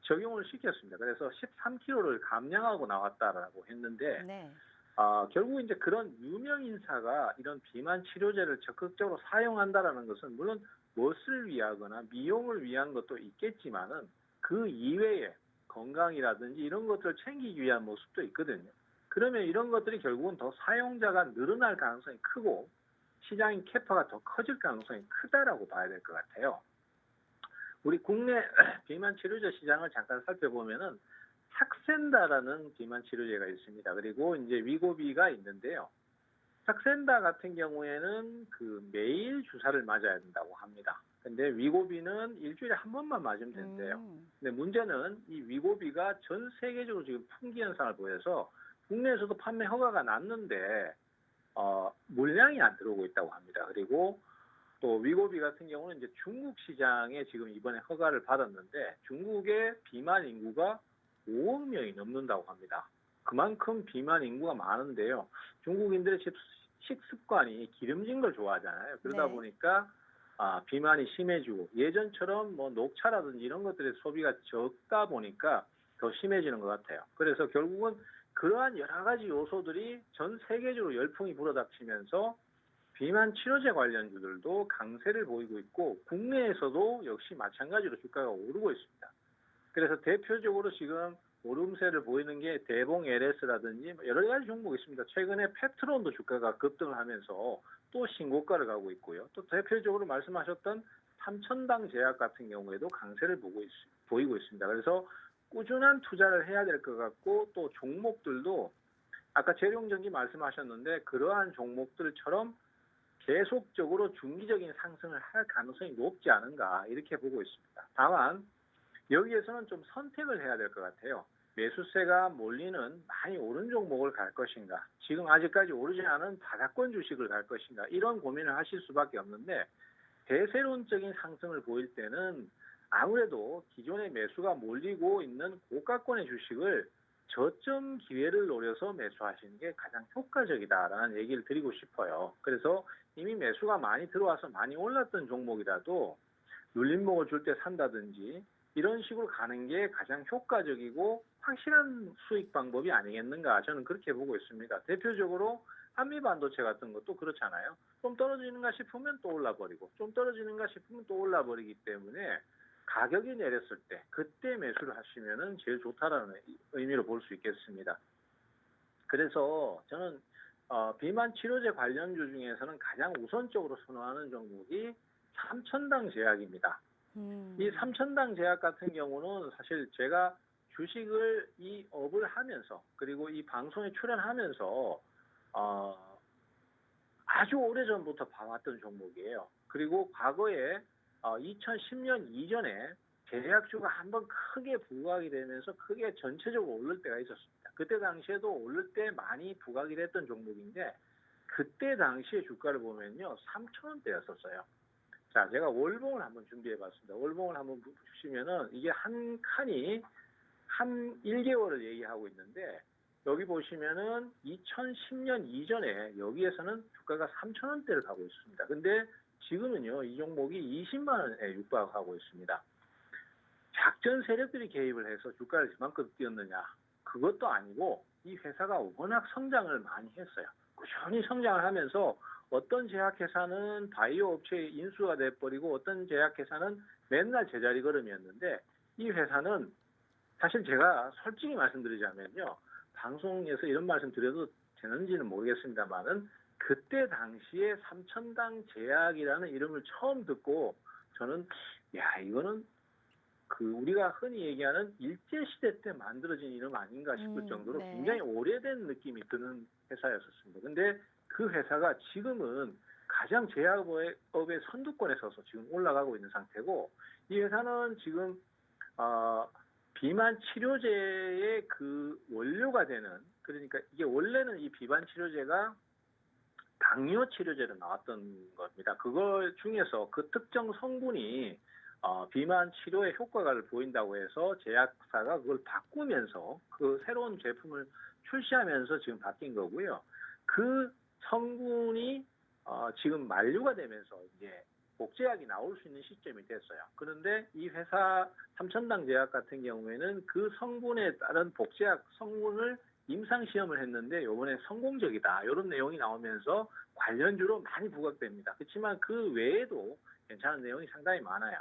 적용을 시켰습니다. 그래서 13kg를 감량하고 나왔다라고 했는데 네. 결국 이제 그런 유명 인사가 이런 비만 치료제를 적극적으로 사용한다라는 것은 물론 멋을 위하거나 미용을 위한 것도 있겠지만은 그 이외에 건강이라든지 이런 것들을 챙기기 위한 모습도 있거든요. 그러면 이런 것들이 결국은 더 사용자가 늘어날 가능성이 크고 시장의 캐파가 더 커질 가능성이 크다라고 봐야 될 것 같아요. 우리 국내 비만 치료제 시장을 잠깐 살펴보면은 삭센다라는 비만 치료제가 있습니다. 그리고 이제 위고비가 있는데요. 삭센다 같은 경우에는 매일 주사를 맞아야 된다고 합니다. 근데 위고비는 일주일에 한 번만 맞으면 된대요. 근데 문제는 이 위고비가 전 세계적으로 지금 품귀 현상을 보여서 국내에서도 판매 허가가 났는데 물량이 안 들어오고 있다고 합니다. 그리고 또 위고비 같은 경우는 이제 중국 시장에 지금 이번에 허가를 받았는데 중국의 비만 인구가 5억 명이 넘는다고 합니다. 그만큼 비만 인구가 많은데요. 중국인들의 식습관이 기름진 걸 좋아하잖아요. 그러다 네. 보니까 비만이 심해지고 예전처럼 뭐 녹차라든지 이런 것들의 소비가 적다 보니까 더 심해지는 것 같아요. 그래서 결국은 그러한 여러 가지 요소들이 전 세계적으로 열풍이 불어닥치면서 비만 치료제 관련주들도 강세를 보이고 있고 국내에서도 역시 마찬가지로 주가가 오르고 있습니다. 그래서 대표적으로 지금 오름세를 보이는 게 대봉 LS라든지 여러 가지 종목이 있습니다. 최근에 페트론도 주가가 급등을 하면서 또 신고가를 가고 있고요. 또 대표적으로 말씀하셨던 삼천당 제약 같은 경우에도 강세를 보이고 있습니다. 그래서 꾸준한 투자를 해야 될 것 같고 또 종목들도 아까 재룡전기 말씀하셨는데 그러한 종목들처럼 계속적으로 중기적인 상승을 할 가능성이 높지 않은가 이렇게 보고 있습니다. 다만 여기에서는 좀 선택을 해야 될 것 같아요. 매수세가 몰리는 많이 오른 종목을 갈 것인가, 지금 아직까지 오르지 않은 바닥권 주식을 갈 것인가 이런 고민을 하실 수밖에 없는데 대세론적인 상승을 보일 때는 아무래도 기존의 매수가 몰리고 있는 고가권의 주식을 저점 기회를 노려서 매수하시는 게 가장 효과적이다라는 얘기를 드리고 싶어요. 그래서 이미 매수가 많이 들어와서 많이 올랐던 종목이라도 눌림목을 줄 때 산다든지 이런 식으로 가는 게 가장 효과적이고 확실한 수익 방법이 아니겠는가 저는 그렇게 보고 있습니다. 대표적으로 한미반도체 같은 것도 그렇잖아요. 좀 떨어지는가 싶으면 또 올라버리고 좀 떨어지는가 싶으면 또 올라버리기 때문에 가격이 내렸을 때 그때 매수를 하시면은 제일 좋다라는 의미로 볼 수 있겠습니다. 그래서 저는 비만 치료제 관련주 중에서는 가장 우선적으로 선호하는 종목이 삼천당 제약입니다. 이 삼천당 제약 같은 경우는 사실 제가 주식을 이 업을 하면서 그리고 이 방송에 출연하면서 아주 오래전부터 봐왔던 종목이에요. 그리고 과거에 2010년 이전에 제약주가 한번 크게 부각이 되면서 크게 전체적으로 오를 때가 있었습니다. 그때 당시에도 오를 때 많이 부각이 됐던 종목인데 그때 당시에 주가를 보면요 3,000원대였었어요. 자, 제가 월봉을 한번 준비해봤습니다. 월봉을 한번 보시면은 이게 한 칸이 한 1개월을 얘기하고 있는데 여기 보시면은 2010년 이전에 여기에서는 주가가 3,000원대를 가고 있습니다. 근데 지금은요 이 종목이 20만 원에 육박하고 있습니다. 작전 세력들이 개입을 해서 주가를 그만큼 뛰었느냐? 그것도 아니고 이 회사가 워낙 성장을 많이 했어요. 꾸준히 성장을 하면서 어떤 제약회사는 바이오 업체에 인수가 돼버리고 어떤 제약회사는 맨날 제자리 걸음이었는데 이 회사는 사실 제가 솔직히 말씀드리자면요. 방송에서 이런 말씀 드려도 되는지는 모르겠습니다만은 그때 당시에 삼천당 제약이라는 이름을 처음 듣고 저는 야 이거는 그 우리가 흔히 얘기하는 일제시대 때 만들어진 이름 아닌가 싶을 정도로 네. 굉장히 오래된 느낌이 드는 회사였었습니다. 근데 그 회사가 지금은 가장 제약업의 선두권에 서서 지금 올라가고 있는 상태고 이 회사는 지금 비만 치료제의 그 원료가 되는 그러니까 이게 원래는 이 비만 치료제가 당뇨 치료제로 나왔던 겁니다. 그걸 중에서 그 특정 성분이 비만 치료에 효과를 보인다고 해서 제약사가 그걸 바꾸면서 그 새로운 제품을 출시하면서 지금 바뀐 거고요. 그 성분이 지금 만료가 되면서 이제 복제약이 나올 수 있는 시점이 됐어요. 그런데 이 회사 삼천당 제약 같은 경우에는 그 성분에 따른 복제약 성분을 임상 시험을 했는데 이번에 성공적이다. 이런 내용이 나오면서 관련주로 많이 부각됩니다. 그렇지만 그 외에도 괜찮은 내용이 상당히 많아요.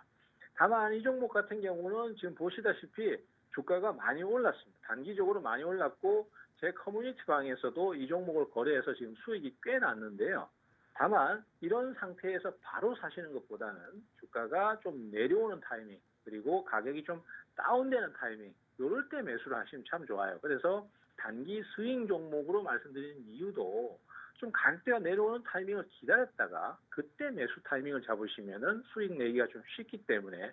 다만 이 종목 같은 경우는 지금 보시다시피 주가가 많이 올랐습니다. 단기적으로 많이 올랐고 제 커뮤니티 방에서도 이 종목을 거래해서 지금 수익이 꽤 났는데요. 다만 이런 상태에서 바로 사시는 것보다는 주가가 좀 내려오는 타이밍 그리고 가격이 좀 다운되는 타이밍 이럴 때 매수를 하시면 참 좋아요. 그래서 단기 스윙 종목으로 말씀드리는 이유도 좀 가격대가 내려오는 타이밍을 기다렸다가 그때 매수 타이밍을 잡으시면은 수익 내기가 좀 쉽기 때문에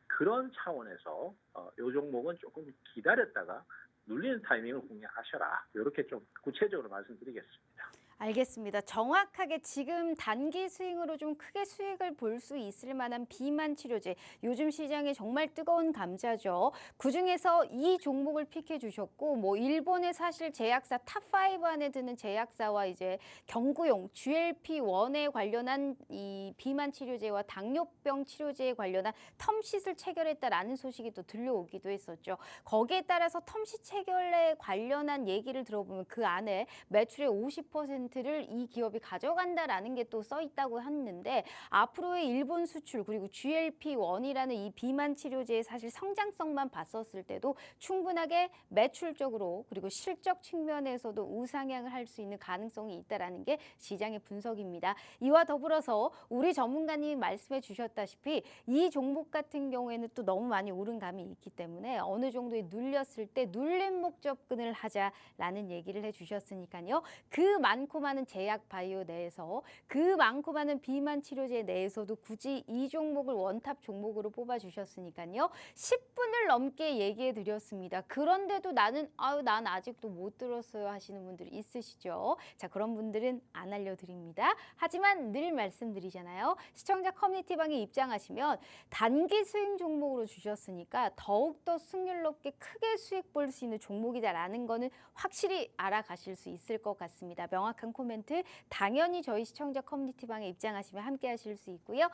그런 차원에서 이 종목은 조금 기다렸다가 눌리는 타이밍을 공략하셔라. 이렇게 좀 구체적으로 말씀드리겠습니다. 알겠습니다. 정확하게 지금 단기 스윙으로 좀 크게 수익을 볼 수 있을 만한 비만 치료제. 요즘 시장에 정말 뜨거운 감자죠. 그중에서 이 종목을 픽해 주셨고 뭐 일본의 사실 제약사 탑5 안에 드는 제약사와 이제 경구용 GLP-1에 관련한 이 비만 치료제와 당뇨병 치료제에 관련한 텀쉿을 체결했다라는 소식이 또 들려오기도 했었죠. 거기에 따라서 텀쉿 체결에 관련한 얘기를 들어보면 그 안에 매출의 50%를 이 기업이 가져간다라는 게 또 써 있다고 했는데 앞으로의 일본 수출 그리고 GLP-1이라는 이 비만 치료제의 사실 성장성만 봤었을 때도 충분하게 매출적으로 그리고 실적 측면에서도 우상향을 할 수 있는 가능성이 있다라는 게 시장의 분석입니다. 이와 더불어서 우리 전문가님이 말씀해 주셨다시피 이 종목 같은 경우에는 또 너무 많이 오른 감이 있기 때문에 어느 정도에 눌렸을 때 눌림목 접근을 하자라는 얘기를 해주셨으니까요. 그 많고 많은 제약 바이오 내에서 그 많고 많은 비만 치료제 내에서도 굳이 이 종목을 원탑 종목으로 뽑아주셨으니까요. 10분을 넘게 얘기해 드렸습니다. 그런데도 난 아직도 못 들었어요 하시는 분들이 있으시죠. 자, 그런 분들은 안 알려드립니다. 하지만 늘 말씀드리잖아요. 시청자 커뮤니티방에 입장하시면 단기 수익 종목으로 주셨으니까 더욱더 승률 높게 크게 수익 볼 수 있는 종목이다라는 거는 확실히 알아가실 수 있을 것 같습니다. 명확한 코멘트 당연히 저희 시청자 커뮤니티방에 입장하시면 함께 하실 수 있고요.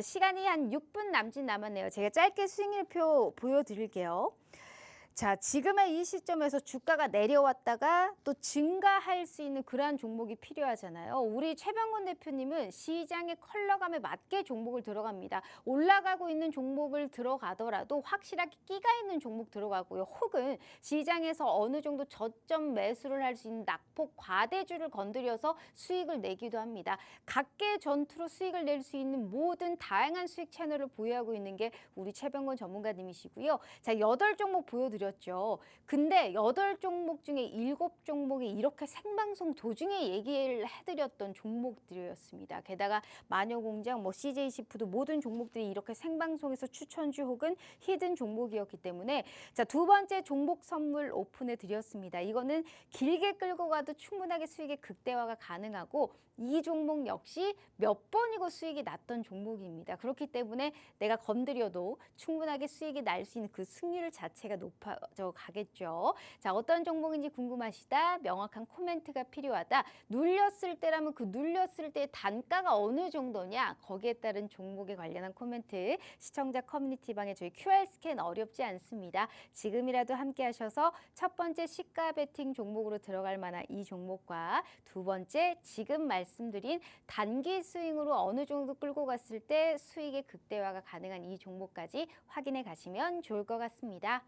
시간이 한 6분 남짓 남았네요. 제가 짧게 수익률표 보여드릴게요. 자, 지금의 이 시점에서 주가가 내려왔다가 또 증가할 수 있는 그러한 종목이 필요하잖아요. 우리 최병곤 대표님은 시장의 컬러감에 맞게 종목을 들어갑니다. 올라가고 있는 종목을 들어가더라도 확실하게 끼가 있는 종목 들어가고요. 혹은 시장에서 어느 정도 저점 매수를 할 수 있는 낙폭 과대주를 건드려서 수익을 내기도 합니다. 각계의 전투로 수익을 낼 수 있는 모든 다양한 수익 채널을 보유하고 있는 게 우리 최병곤 전문가님이시고요. 자, 8종목 보여드렸습니다. 근데 8종목 중에 7종목이 이렇게 생방송 도중에 얘기를 해드렸던 종목들이었습니다. 게다가 마녀공장, CJ시푸드 모든 종목들이 이렇게 생방송에서 추천주 혹은 히든 종목이었기 때문에 자, 두 번째 종목 선물 오픈해 드렸습니다. 이거는 길게 끌고 가도 충분하게 수익의 극대화가 가능하고 이 종목 역시 몇 번이고 수익이 났던 종목입니다. 그렇기 때문에 내가 건드려도 충분하게 수익이 날 수 있는 그 승률 자체가 높아져 가겠죠. 자, 어떤 종목인지 궁금하시다. 명확한 코멘트가 필요하다. 눌렸을 때라면 그 눌렸을 때 단가가 어느 정도냐. 거기에 따른 종목에 관련한 코멘트 시청자 커뮤니티방에 저희 QR 스캔 어렵지 않습니다. 지금이라도 함께 하셔서 첫 번째 시가 베팅 종목으로 들어갈 만한 이 종목과 두 번째 지금 말씀드린 단기 스윙으로 어느 정도 끌고 갔을 때 수익의 극대화가 가능한 이 종목까지 확인해 가시면 좋을 것 같습니다.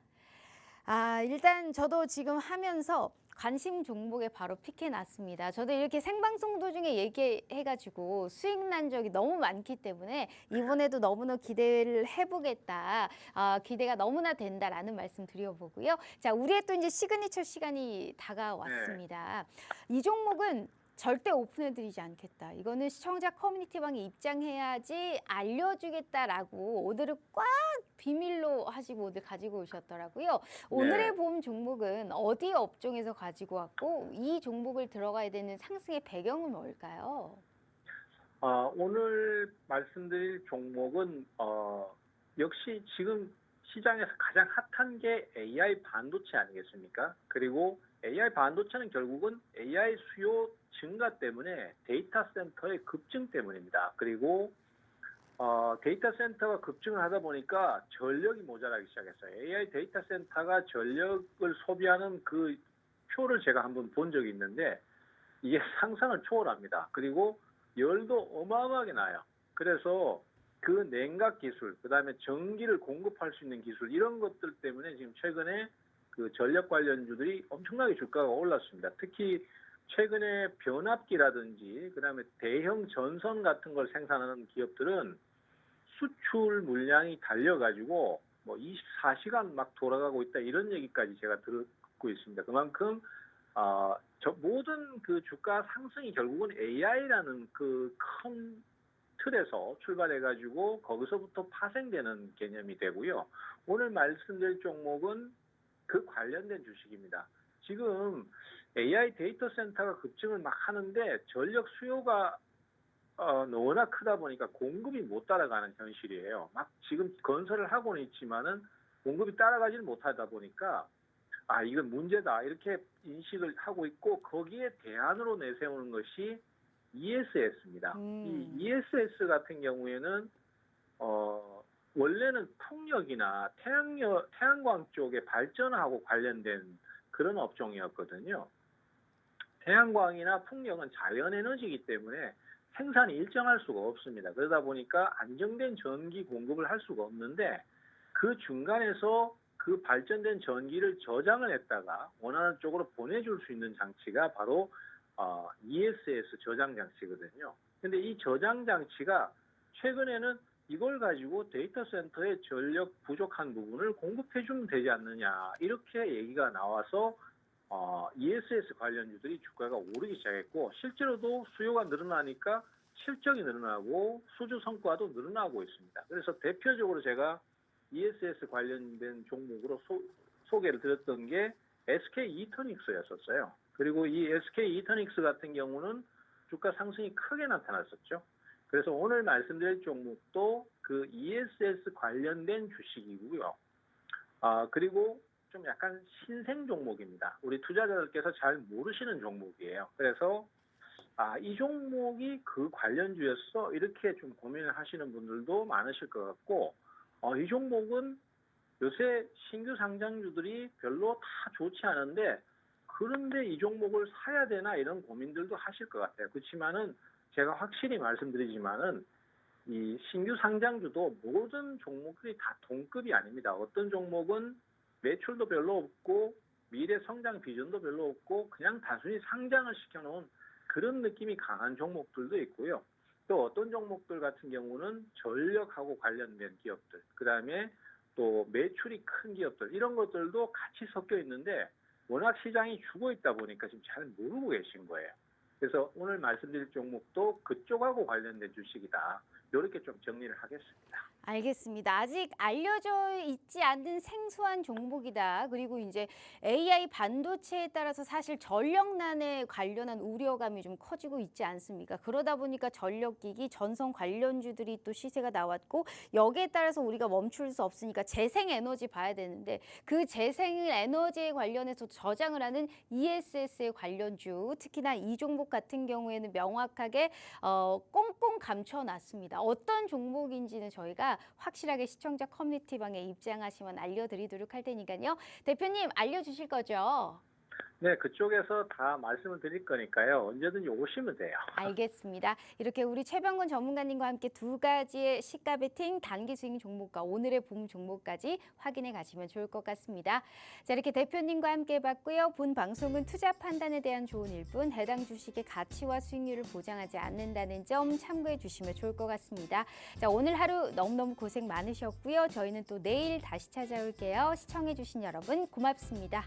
일단 저도 지금 하면서 관심 종목에 바로 픽해놨습니다. 저도 이렇게 생방송 도중에 얘기해가지고 수익 난 적이 너무 많기 때문에 이번에도 너무나 기대를 해보겠다. 기대가 너무나 된다라는 말씀 드려보고요. 자, 우리의 또 이제 시그니처 시간이 다가왔습니다. 이 종목은 절대 오픈해드리지 않겠다. 이거는 시청자 커뮤니티방에 입장해야지 알려주겠다라고 오늘은 꽉 비밀로 하시고 오늘 가지고 오셨더라고요. 오늘의 봄 종목은 어디 업종에서 가지고 왔고 이 종목을 들어가야 되는 상승의 배경은 뭘까요? 오늘 말씀드릴 종목은 역시 지금 시장에서 가장 핫한 게 AI 반도체 아니겠습니까? 그리고 AI 반도체는 결국은 AI 수요 증가 때문에 데이터 센터의 급증 때문입니다. 그리고 데이터 센터가 급증을 하다 보니까 전력이 모자라기 시작했어요. AI 데이터 센터가 전력을 소비하는 그 표를 제가 한번 본 적이 있는데 이게 상상을 초월합니다. 그리고 열도 어마어마하게 나요. 그래서 그 냉각 기술, 그다음에 전기를 공급할 수 있는 기술 이런 것들 때문에 지금 최근에 그 전력 관련주들이 엄청나게 주가가 올랐습니다. 특히 최근에 변압기라든지 그다음에 대형 전선 같은 걸 생산하는 기업들은 수출 물량이 달려가지고 뭐 24시간 막 돌아가고 있다 이런 얘기까지 제가 듣고 있습니다. 그만큼 모든 그 주가 상승이 결국은 AI라는 그 큰 틀에서 출발해가지고 거기서부터 파생되는 개념이 되고요. 오늘 말씀드릴 종목은 그 관련된 주식입니다. 지금 AI 데이터 센터가 급증을 막 하는데 전력 수요가 워낙 크다 보니까 공급이 못 따라가는 현실이에요. 막 지금 건설을 하고는 있지만은 공급이 따라가지는 못하다 보니까 이건 문제다 이렇게 인식을 하고 있고 거기에 대안으로 내세우는 것이 ESS입니다. 이 ESS 같은 경우에는 원래는 풍력이나 태양광 쪽에 발전하고 관련된 그런 업종이었거든요. 태양광이나 풍력은 자연에너지이기 때문에 생산이 일정할 수가 없습니다. 그러다 보니까 안정된 전기 공급을 할 수가 없는데 그 중간에서 그 발전된 전기를 저장을 했다가 원하는 쪽으로 보내줄 수 있는 장치가 바로 ESS 저장 장치거든요. 근데 이 저장 장치가 최근에는 이걸 가지고 데이터 센터의 전력 부족한 부분을 공급해 주면 되지 않느냐 이렇게 얘기가 나와서 ESS 관련주들이 주가가 오르기 시작했고 실제로도 수요가 늘어나니까 실적이 늘어나고 수주 성과도 늘어나고 있습니다. 그래서 대표적으로 제가 ESS 관련된 종목으로 소개를 드렸던 게 SK 이터닉스였었어요. 그리고 이 SK 이터닉스 같은 경우는 주가 상승이 크게 나타났었죠. 그래서 오늘 말씀드릴 종목도 그 ESS 관련된 주식이고요. 그리고 좀 약간 신생 종목입니다. 우리 투자자들께서 잘 모르시는 종목이에요. 그래서 이 종목이 그 관련주였어? 이렇게 좀 고민을 하시는 분들도 많으실 것 같고 이 종목은 요새 신규 상장주들이 별로 다 좋지 않은데 그런데 이 종목을 사야 되나 이런 고민들도 하실 것 같아요. 그렇지만은 제가 확실히 말씀드리지만은 이 신규 상장주도 모든 종목들이 다 동급이 아닙니다. 어떤 종목은 매출도 별로 없고 미래 성장 비전도 별로 없고 그냥 단순히 상장을 시켜놓은 그런 느낌이 강한 종목들도 있고요. 또 어떤 종목들 같은 경우는 전력하고 관련된 기업들, 그 다음에 또 매출이 큰 기업들 이런 것들도 같이 섞여 있는데 워낙 시장이 죽어 있다 보니까 지금 잘 모르고 계신 거예요. 그래서 오늘 말씀드릴 종목도 그쪽하고 관련된 주식이다. 이렇게 좀 정리를 하겠습니다. 알겠습니다. 아직 알려져 있지 않는 생소한 종목이다. 그리고 이제 AI 반도체에 따라서 사실 전력난에 관련한 우려감이 좀 커지고 있지 않습니까? 그러다 보니까 전력기기, 전선 관련주들이 또 시세가 나왔고 여기에 따라서 우리가 멈출 수 없으니까 재생에너지 봐야 되는데 그 재생에너지에 관련해서 저장을 하는 ESS의 관련주 특히나 이 종목 같은 경우에는 명확하게 꽁꽁 감춰놨습니다. 어떤 종목인지는 저희가 확실하게 시청자 커뮤니티방에 입장하시면 알려드리도록 할 테니까요. 대표님 알려주실 거죠? 네, 그쪽에서 다 말씀을 드릴 거니까요. 언제든지 오시면 돼요. 알겠습니다. 이렇게 우리 최병근 전문가님과 함께 두 가지의 시가 베팅, 단기 스윙 종목과 오늘의 봄 종목까지 확인해 가시면 좋을 것 같습니다. 자, 이렇게 대표님과 함께 해봤고요. 본 방송은 투자 판단에 대한 조언일 뿐 해당 주식의 가치와 수익률을 보장하지 않는다는 점 참고해 주시면 좋을 것 같습니다. 자, 오늘 하루 너무너무 고생 많으셨고요. 저희는 또 내일 다시 찾아올게요. 시청해 주신 여러분 고맙습니다.